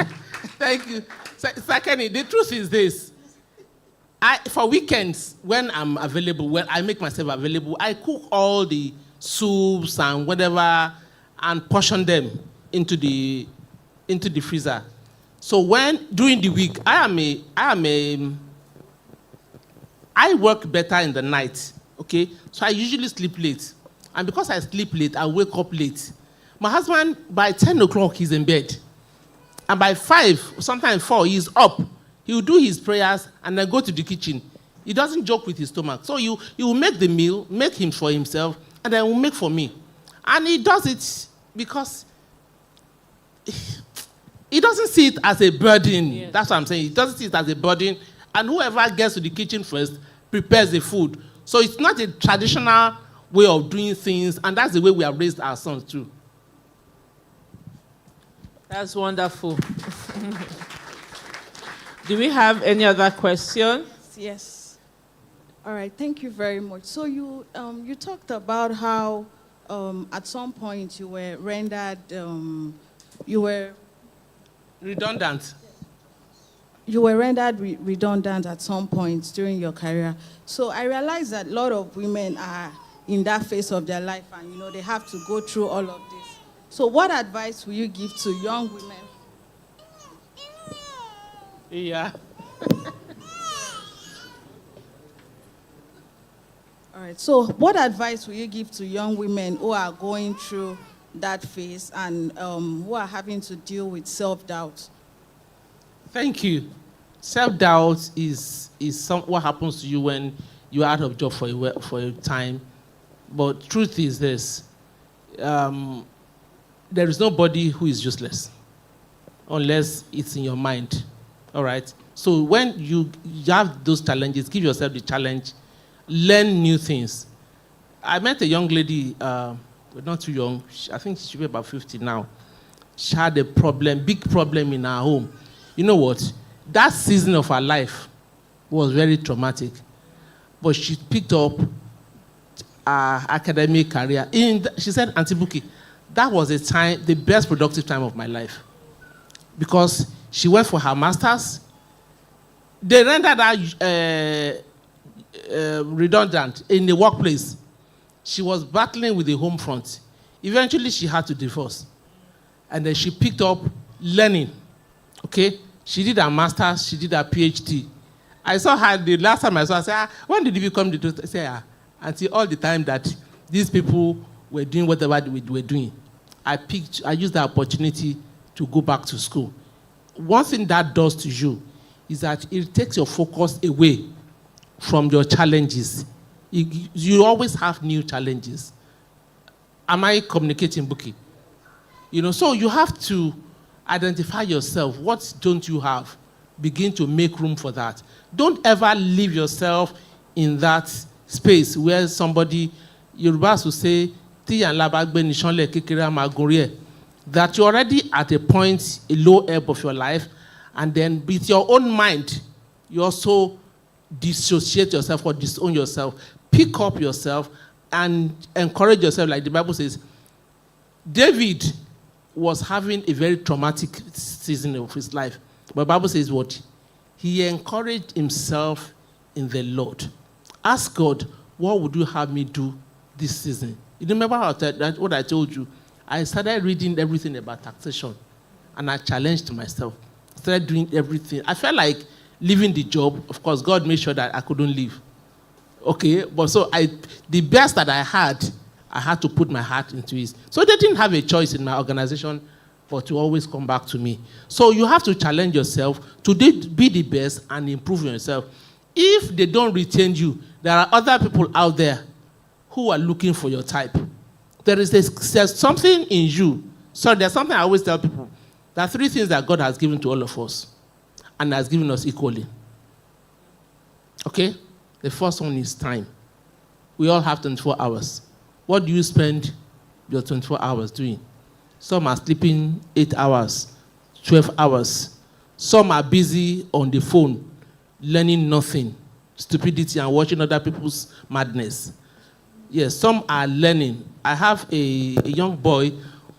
Thank you. Secondly, the truth is this. For weekends, when I'm available, when I make myself available, I cook all the soups and whatever and portion them into the freezer. So during the week, I work better in the night, okay? So I usually sleep late. And because I sleep late, I wake up late. My husband, by 10 o'clock, he's in bed. And by 5, sometimes 4, he's up. He will do his prayers and then go to the kitchen. He doesn't joke with his stomach. So he will make the meal, make him for himself, and then will make for me. And he does it because he doesn't see it as a burden. Yes. That's what I'm saying. He doesn't see it as a burden. And whoever gets to the kitchen first prepares the food. So it's not a traditional way of doing things, and that's the way we have raised our sons too. That's wonderful. Do we have any other questions? Yes. All right. Thank you very much. So you talked about how at some point you were rendered redundant. You were rendered redundant at some point during your career. So I realize that a lot of women are in that phase of their life, and they have to go through all of this. So what advice will you give to young women? Yeah. All right. So what advice will you give to young women who are going through that phase and who are having to deal with self-doubt? Thank you. Self-doubt is what happens to you when you're out of job for a time. But truth is this. There is nobody who is useless unless it's in your mind. All right? So when you have those challenges, give yourself the challenge. Learn new things. I met a young lady, not too young. I think she should be about 50 now. She had a big problem in her home. You know what? That season of her life was very traumatic. But she picked up her academic career. She said, Auntie Buki, that was the best productive time of my life. Because she went for her master's. They rendered her redundant in the workplace. She was battling with the home front. Eventually, she had to divorce. And then she picked up learning. Okay? She did her master's, she did her PhD. I saw her the last time I saw her, I said, when did you become the doctor? I said, until all the time that these people were doing whatever they were doing. I used the opportunity to go back to school. One thing that does to you is that it takes your focus away from your challenges. You always have new challenges. Am I communicating, Buki? So you have to identify yourself. What don't you have? Begin to make room for that. Don't ever leave yourself in that space where somebody, Yorubas will say, that you're already at a point, a low ebb of your life, and then with your own mind, you also dissociate yourself or disown yourself. Pick up yourself and encourage yourself, like the Bible says. David was having a very traumatic season of his life. But the Bible says what? He encouraged himself in the Lord. Ask God, what would you have me do this season? You remember what I told you? I started reading everything about taxation, and I challenged myself. I started doing everything. I felt like leaving the job. Of course, God made sure that I couldn't leave. Okay, but so the best that I had to put my heart into it. So they didn't have a choice in my organization but to always come back to me. So you have to challenge yourself to be the best and improve yourself. If they don't retain you, there are other people out there who are looking for your type. There's something in you. So there's something I always tell people. There are 3 things that God has given to all of us and has given us equally. Okay? The first one is time. We all have 24 hours. What do you spend your 24 hours doing? Some are sleeping 8 hours, 12 hours. Some are busy on the phone, learning nothing, stupidity, and watching other people's madness. Yes, some are learning. I have a young boy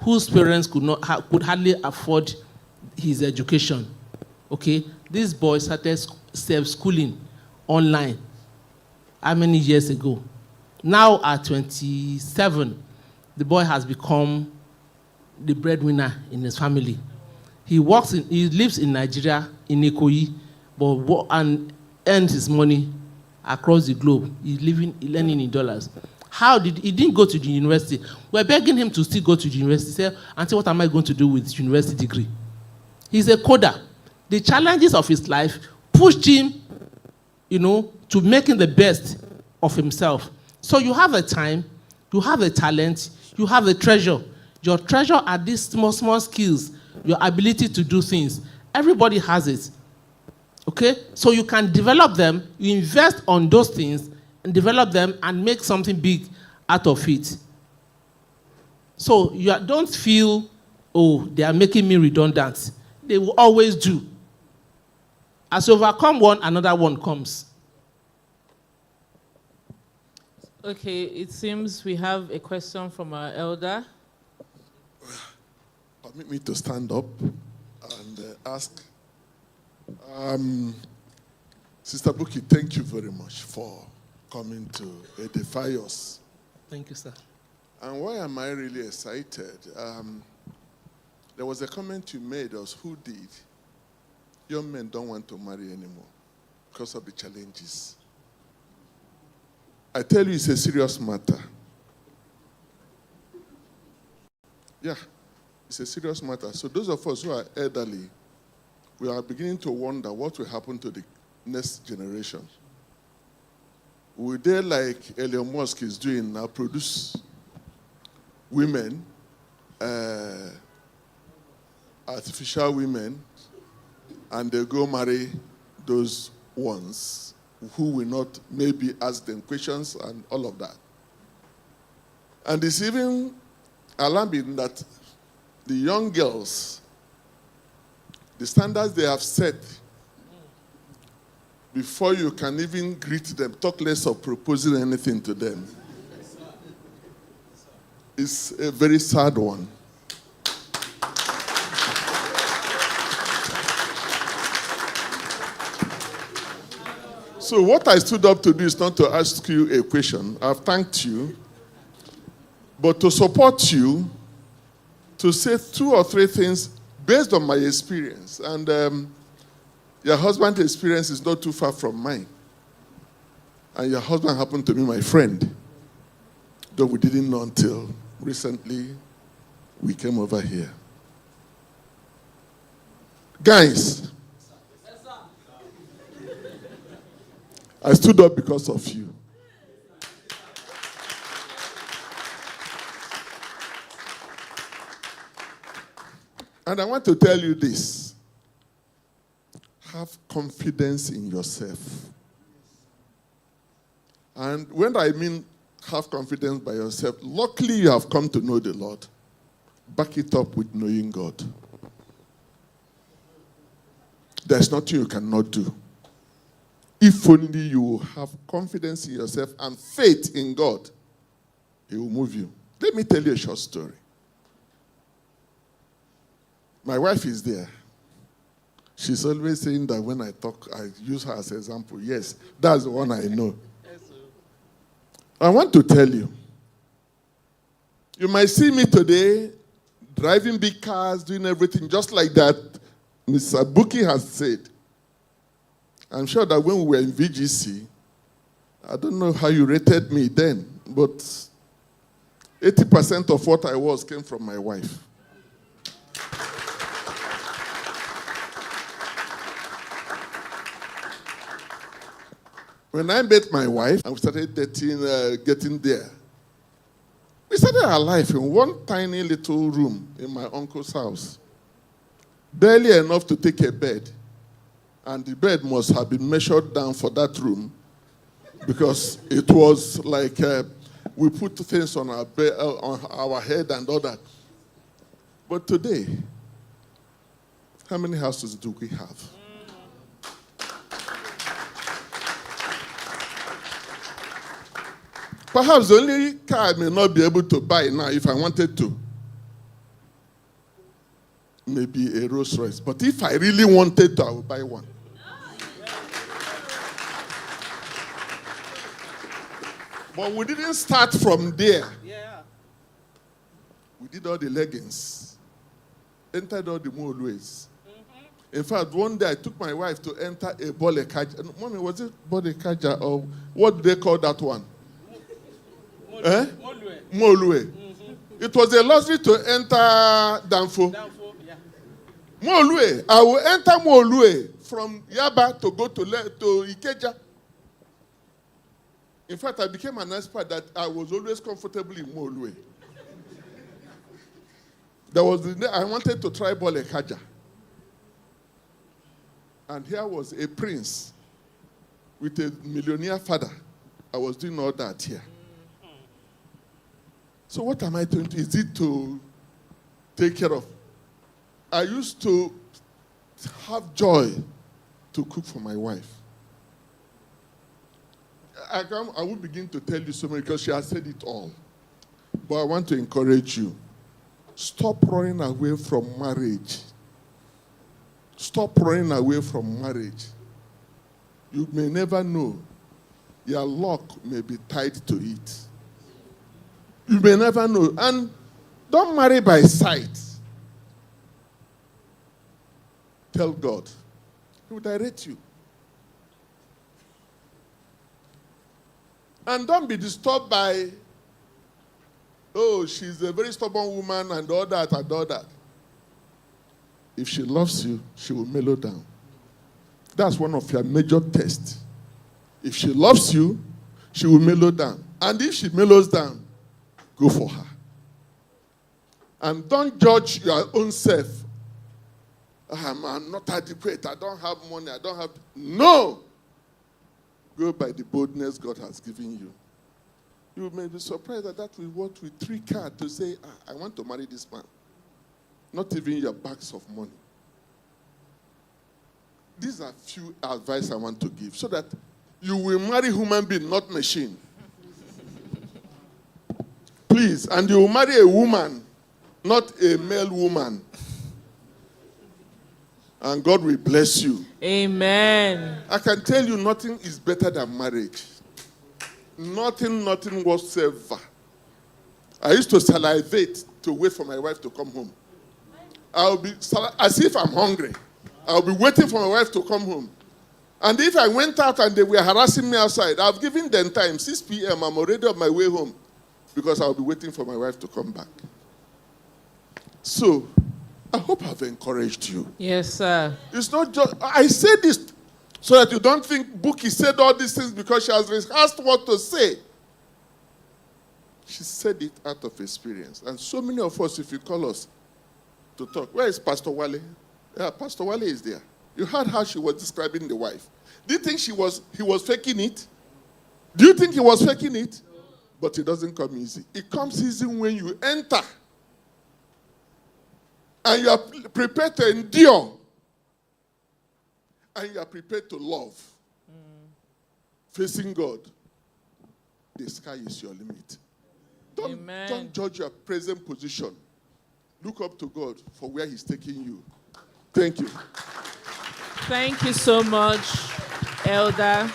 whose parents could hardly afford his education. Okay, this boy started self-schooling online. How many years ago? Now at 27, the boy has become the breadwinner in his family. He lives in Nigeria, in Ikoyi, and earns his money across the globe. He's learning in dollars. He didn't go to the university. We're begging him to still go to the university. Say, Auntie, what am I going to do with this university degree? He's a coder. The challenges of his life pushed him, to making the best of himself. So you have a time, you have a talent, you have a treasure. Your treasure are these small skills, your ability to do things. Everybody has it. Okay? So you can develop them, you invest on those things, and develop them and make something big out of it. So don't feel, they are making me redundant. They will always do. As you overcome one, another one comes. Okay, it seems we have a question from our elder. Permit me to stand up and ask. Sister Buki, thank you very much for coming to edify us. Thank you, sir. And why am I really excited? There was a comment you made us who did. Young men don't want to marry anymore because of the challenges. I tell you, it's a serious matter. Yeah, it's a serious matter. So those of us who are elderly, we are beginning to wonder what will happen to the next generation. Will they, like Elon Musk is doing now, produce women, artificial women, and they go marry those ones who will not maybe ask them questions and all of that. And it's even alarming that the young girls, the standards they have set before you can even greet them, talk less of proposing anything to them, is a very sad one. So what I stood up to do is not to ask you a question. I've thanked you, but to support you, to say 2 or 3 things based on my experience. And your husband's experience is not too far from mine. And your husband happened to be my friend, though we didn't know until recently we came over here. Guys, I stood up because of you. And I want to tell you this. Have confidence in yourself. And when I mean have confidence by yourself, luckily you have come to know the Lord. Back it up with knowing God. There's nothing you cannot do. If only you have confidence in yourself and faith in God, He will move you. Let me tell you a short story. My wife is there. She's always saying that when I talk, I use her as an example. Yes, that's the one I know. I want to tell you, you might see me today driving big cars, doing everything just like that Mr. Buki has said. I'm sure that when we were in VGC, I don't know how you rated me then, but 80% of what I was came from my wife. When I met my wife and we started getting there, we started our life in one tiny little room in my uncle's house. Barely enough to take a bed. And the bed must have been measured down for that room because it was like we put things on on our head and all that. But today, how many houses do we have? Perhaps the only car I may not be able to buy now if I wanted to, maybe a Rolls Royce. But if I really wanted to, I would buy one. But we didn't start from there. Yeah. We did all the leggings, entered all the motorways. In fact, one day I took my wife to enter a Bolekaja. Mommy, was it Bolekaja or what do they call that one? Molue. It was a luxury to enter Danfo. Yeah. Molue. I will enter Molue from Yaba to go to Ikeja. In fact, I became an expert that I was always comfortable in Molue. There was the day I wanted to try Bolekaja. And here was a prince with a millionaire father. I was doing all that here. So what am I doing? Is it to take care of? I used to have joy to cook for my wife. I won't begin to tell you so much because she has said it all. But I want to encourage you. Stop running away from marriage. Stop running away from marriage. You may never know. Your luck may be tied to it. You may never know. And don't marry by sight. Tell God. He will direct you. And don't be disturbed by, oh, she's a very stubborn woman and all that and all that. If she loves you, she will mellow down. That's one of your major tests. If she loves you, she will mellow down. And if she mellows down, go for her. And don't judge your own self. I'm not adequate. I don't have money. I don't have... No! Go by the boldness God has given you. You may be surprised that will work with 3 cards to say, I want to marry this man. Not even your bags of money. These are few advice I want to give so that you will marry human being, not machine. Please, and you will marry a woman, not a male woman. And God will bless you. Amen. I can tell you nothing is better than marriage. Nothing whatsoever. I used to salivate to wait for my wife to come home. I'll be as if I'm hungry. I'll be waiting for my wife to come home. And if I went out and they were harassing me outside, I've given them time, 6 p.m., I'm already on my way home because I'll be waiting for my wife to come back. So, I hope I've encouraged you. Yes, sir. It's not just, I say this so that you don't think Buki said all these things because she has rehearsed what to say. She said it out of experience. And so many of us, if you call us to talk, where is Pastor Wale? Yeah, Pastor Wale is there. You heard how she was describing the wife. Do you think he was faking it? Do you think he was faking it? But it doesn't come easy. It comes easy when you enter. And you are prepared to endure. And you are prepared to love. Facing God. The sky is your limit. Don't judge your present position. Look up to God for where he's taking you. Thank you. Thank you so much, Elder.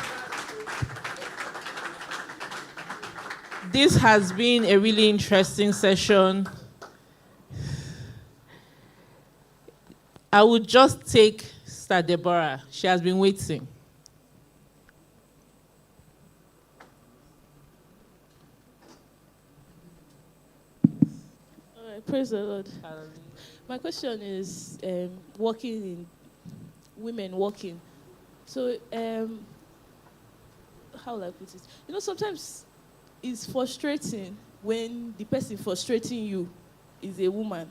This has been a really interesting session. I would just take Sister Deborah. She has been waiting. Praise the Lord. My question is women working. So, how will I put it? You know, sometimes it's frustrating when the person frustrating you is a woman.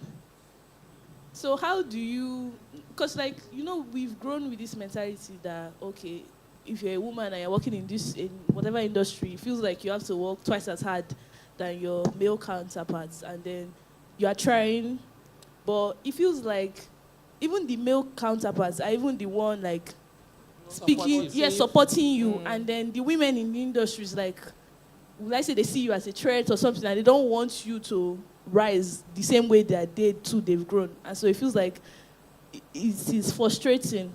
So how do you, because like, you know, we've grown with this mentality that, okay, if you're a woman and you're working in whatever industry, it feels like you have to work twice as hard than your male counterparts, and then you are trying, but it feels like even the male counterparts are even the one like supporting you, and then the women in the industry is like, would I say they see you as a threat or something, and they don't want you to rise the same way that they too, they've grown. And so it feels like it's frustrating,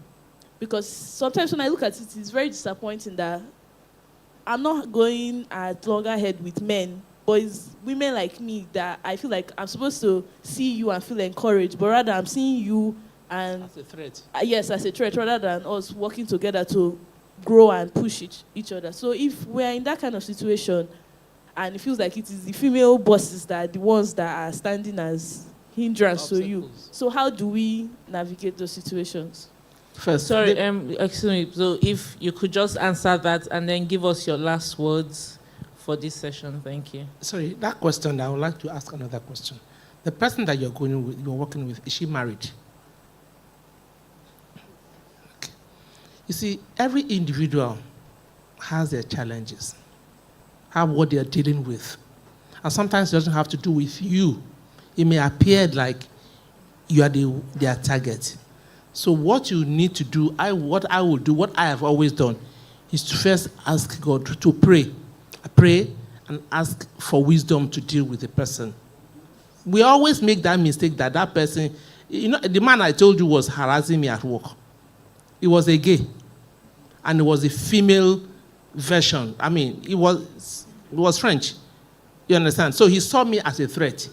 because sometimes when I look at it, it's very disappointing that I'm not going at loggerhead with men, but it's women like me that I feel like I'm supposed to see you and feel encouraged, but rather I'm seeing you and as a threat. Yes, as a threat, rather than us working together to grow and push each other. So if we're in that kind of situation, and it feels like it is the female bosses that are the ones that are standing as hindrance to you, so how do we navigate those situations? First, Sorry, excuse me. So if you could just answer that and then give us your last words for this session, thank you. Sorry, that question, I would like to ask another question. The person that you're working with, is she married? Okay. You see, every individual has their challenges, have what they're dealing with. And sometimes it doesn't have to do with you. It may appear like you are their target. So what you need to do, what I will do, what I have always done, is to first ask God to pray. I pray and ask for wisdom to deal with the person. We always make that mistake that person, you know, the man I told you was harassing me at work. He was a gay. And it was a female version. I mean, it was French. You understand? So he saw me as a threat,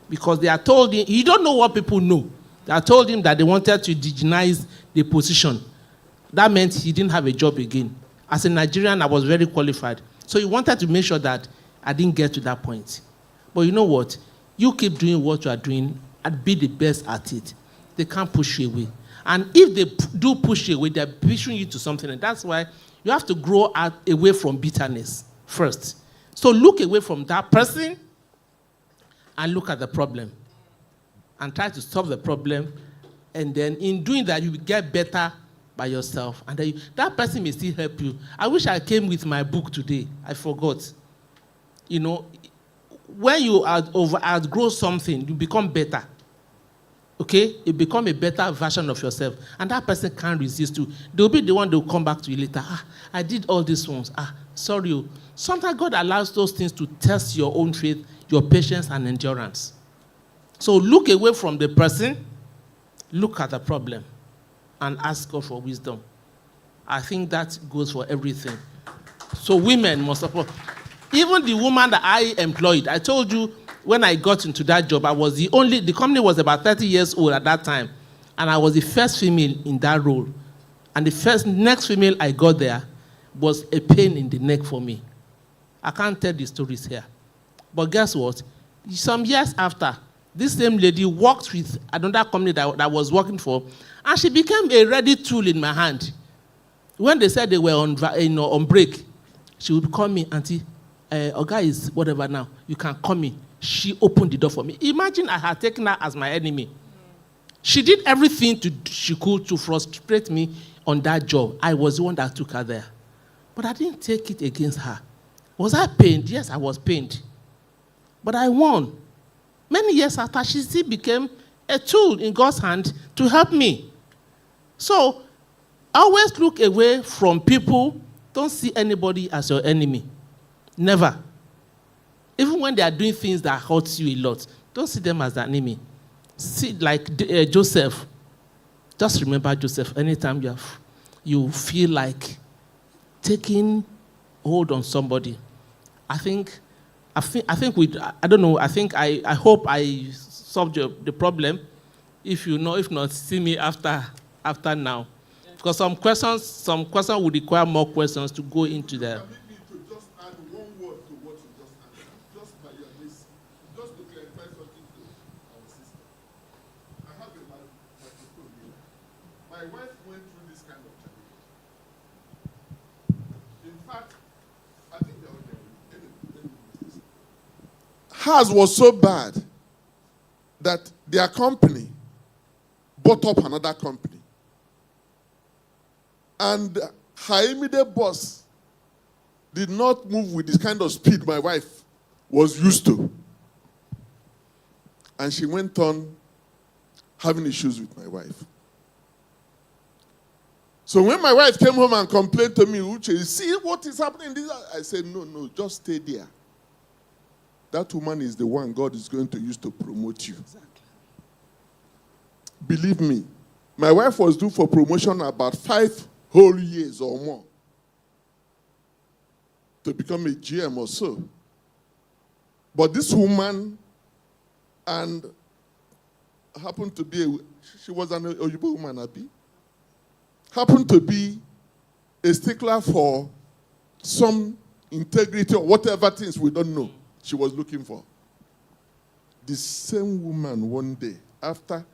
because they had told him, you don't know what people know. They had told him that they wanted to indigenize the position. That meant he didn't have a job again. As a Nigerian, I was very qualified. So he wanted to make sure that I didn't get to that point. But you know what? You keep doing what you are doing and be the best at it. They can't push you away. And if they do push you away, they're pushing you to something. And that's why you have to grow away from bitterness first. So look away from that person and look at the problem. And try to solve the problem. And then in doing that, you will get better by yourself. And then that person may still help you. I wish I came with my book today. I forgot. You know, when you outgrow something, you become better. Okay? You become a better version of yourself. And that person can't resist you. They'll be the one that will come back to you later. I did all these ones. Sorry. Sometimes God allows those things to test your own faith, your patience, and endurance. So look away from the person, look at the problem, and ask God for wisdom. I think that goes for everything. So women must support. Even the woman that I employed, I told you when I got into that job, I was the company was about 30 years old at that time, and I was the first female in that role. And the next female I got there was a pain in the neck for me. I can't tell the stories here. But guess what? Some years after, this same lady worked with another company that I was working for, and she became a ready tool in my hand. When they said they were on break, she would call me, Auntie, Oga is whatever now, you can call me. She opened the door for me. Imagine I had taken her as my enemy. She did everything she could to frustrate me on that job. I was the one that took her there. But I didn't take it against her. Was I pained? Yes, I was pained. But I won. Many years after, she still became a tool in God's hand to help me. So, always look away from people. Don't see anybody as your enemy. Never. Even when they are doing things that hurt you a lot, don't see them as an enemy. See, like Joseph. Just remember Joseph. Anytime you feel like taking hold on somebody, I hope I solved the problem. If not, see me after now. Because some questions would require more questions to go into there. Permit me to just add one word to what you just answered, just by your list, just to clarify something to our my wife went through this kind of challenge. In fact, I think they're all there. Hers was so bad that their company bought up another company. And her immediate boss did not move with this kind of speed my wife was used to. And she went on having issues with my wife. So when my wife came home and complained to me, Uche, see what is happening? I said, no, just stay there. That woman is the one God is going to use to promote you. Exactly. Believe me, my wife was due for promotion about 5 whole years or more to become a GM or so. But this woman and happened to be, she was an Oyibo woman, Abi, happened to be a stickler for some integrity or whatever things we don't know she was looking for. The same woman one day, after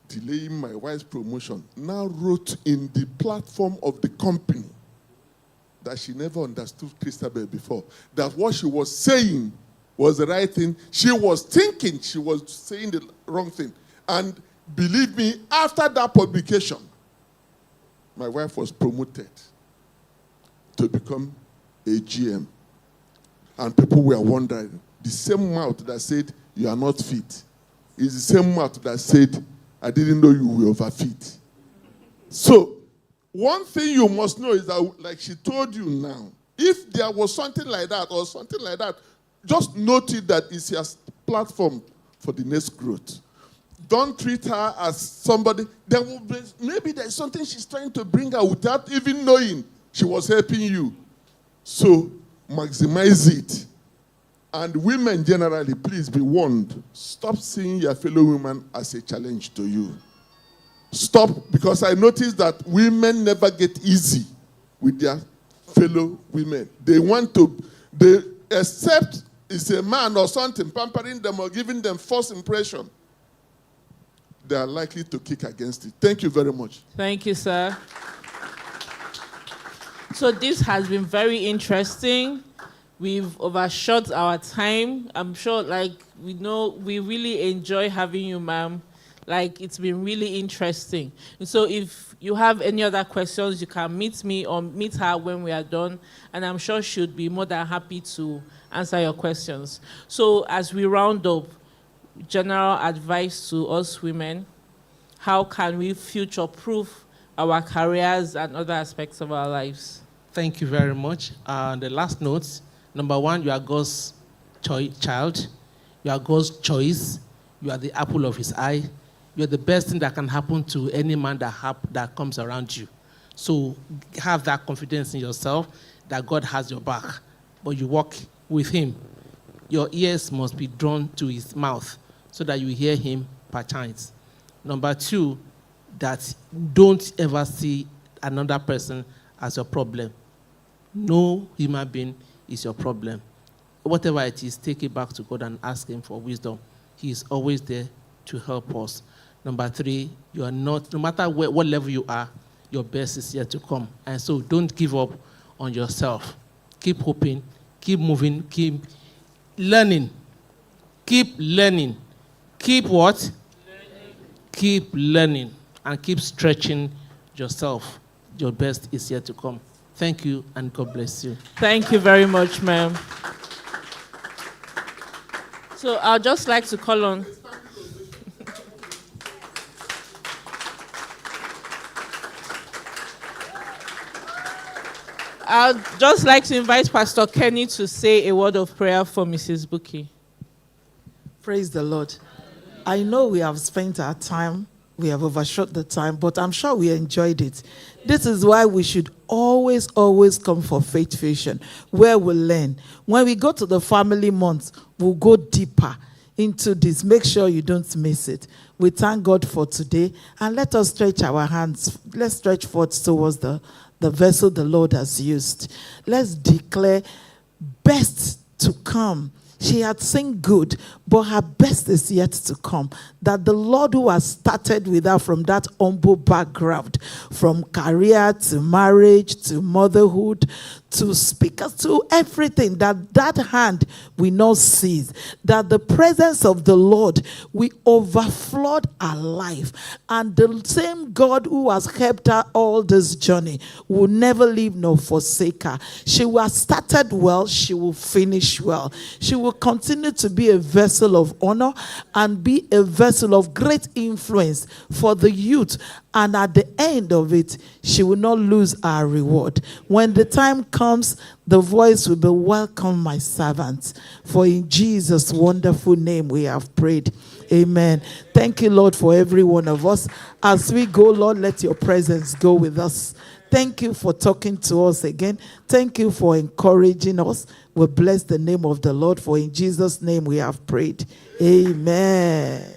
delaying my wife's promotion, now wrote in the platform of the company that she never understood Christabel before, that what she was saying was the right thing. She was thinking she was saying the wrong thing. And believe me, after that publication, my wife was promoted to become a GM. And people were wondering, the same mouth that said, you are not fit, is the same mouth that said, I didn't know you were overfit. So, one thing you must know is that, like she told you now, if there was something like that or something like that, just note it that it's your platform for the next growth. Don't treat her as somebody. Maybe there's something she's trying to bring out without even knowing she was helping you. So, maximize it. And women generally, please be warned. Stop seeing your fellow women as a challenge to you. Stop, because I noticed that women never get easy with their fellow women. They accept it's a man or something pampering them or giving them false impression. They are likely to kick against it. Thank you very much. Thank you, sir. So this has been very interesting. We've overshot our time. I'm sure, we really enjoy having you, ma'am. It's been really interesting. And so if you have any other questions, you can meet me or meet her when we are done. And I'm sure she'd be more than happy to answer your questions. So as we round up, general advice to us women, how can we future-proof our careers and other aspects of our lives? Thank you very much. The last note, number one, you are God's child. You are God's choice. You are the apple of his eye. You are the best thing that can happen to any man that comes around you. So have that confidence in yourself that God has your back. But you walk with him. Your ears must be drawn to his mouth so that you hear him per chance. Number two, that don't ever see another person as your problem. No human being is your problem. Whatever it is, take it back to God and ask him for wisdom. He is always there to help us. Number three, you are not, no matter what level you are, your best is yet to come. And so don't give up on yourself. Keep hoping, keep moving, keep learning. Keep learning. Keep what? Learning. Keep learning and keep stretching yourself. Your best is yet to come. Thank you, and God bless you. Thank you very much, ma'am. So I'd just like to call on... I'd just like to invite Pastor Kenny to say a word of prayer for Mrs. Buki. Praise the Lord. I know we have spent our time, we have overshot the time, but I'm sure we enjoyed it. This is why we should always come for Faith Fusion, where we learn. When we go to the family month, we'll go deeper into this. Make sure you don't miss it. We thank God for today, and let us stretch our hands. Let's stretch forth towards the vessel the Lord has used. Let's declare best to come She had seen good, but her best is yet to come. That the Lord who has started with her from that humble background, from career to marriage to motherhood to speakers to everything, that hand we not cease. That the presence of the Lord will overflow her life. And the same God who has helped her all this journey will never leave nor forsake her. She will have started well, she will finish well. She will continue to be a vessel of honor and be a vessel of great influence for the youth. And at the end of it, she will not lose her reward. When the time comes, the voice will be, welcome, my servants. For in Jesus' wonderful name we have prayed. Amen. Thank you, Lord, for every one of us. As we go, Lord, let your presence go with us. Thank you for talking to us again. Thank you for encouraging us. We bless the name of the Lord, for in Jesus' name we have prayed. Amen.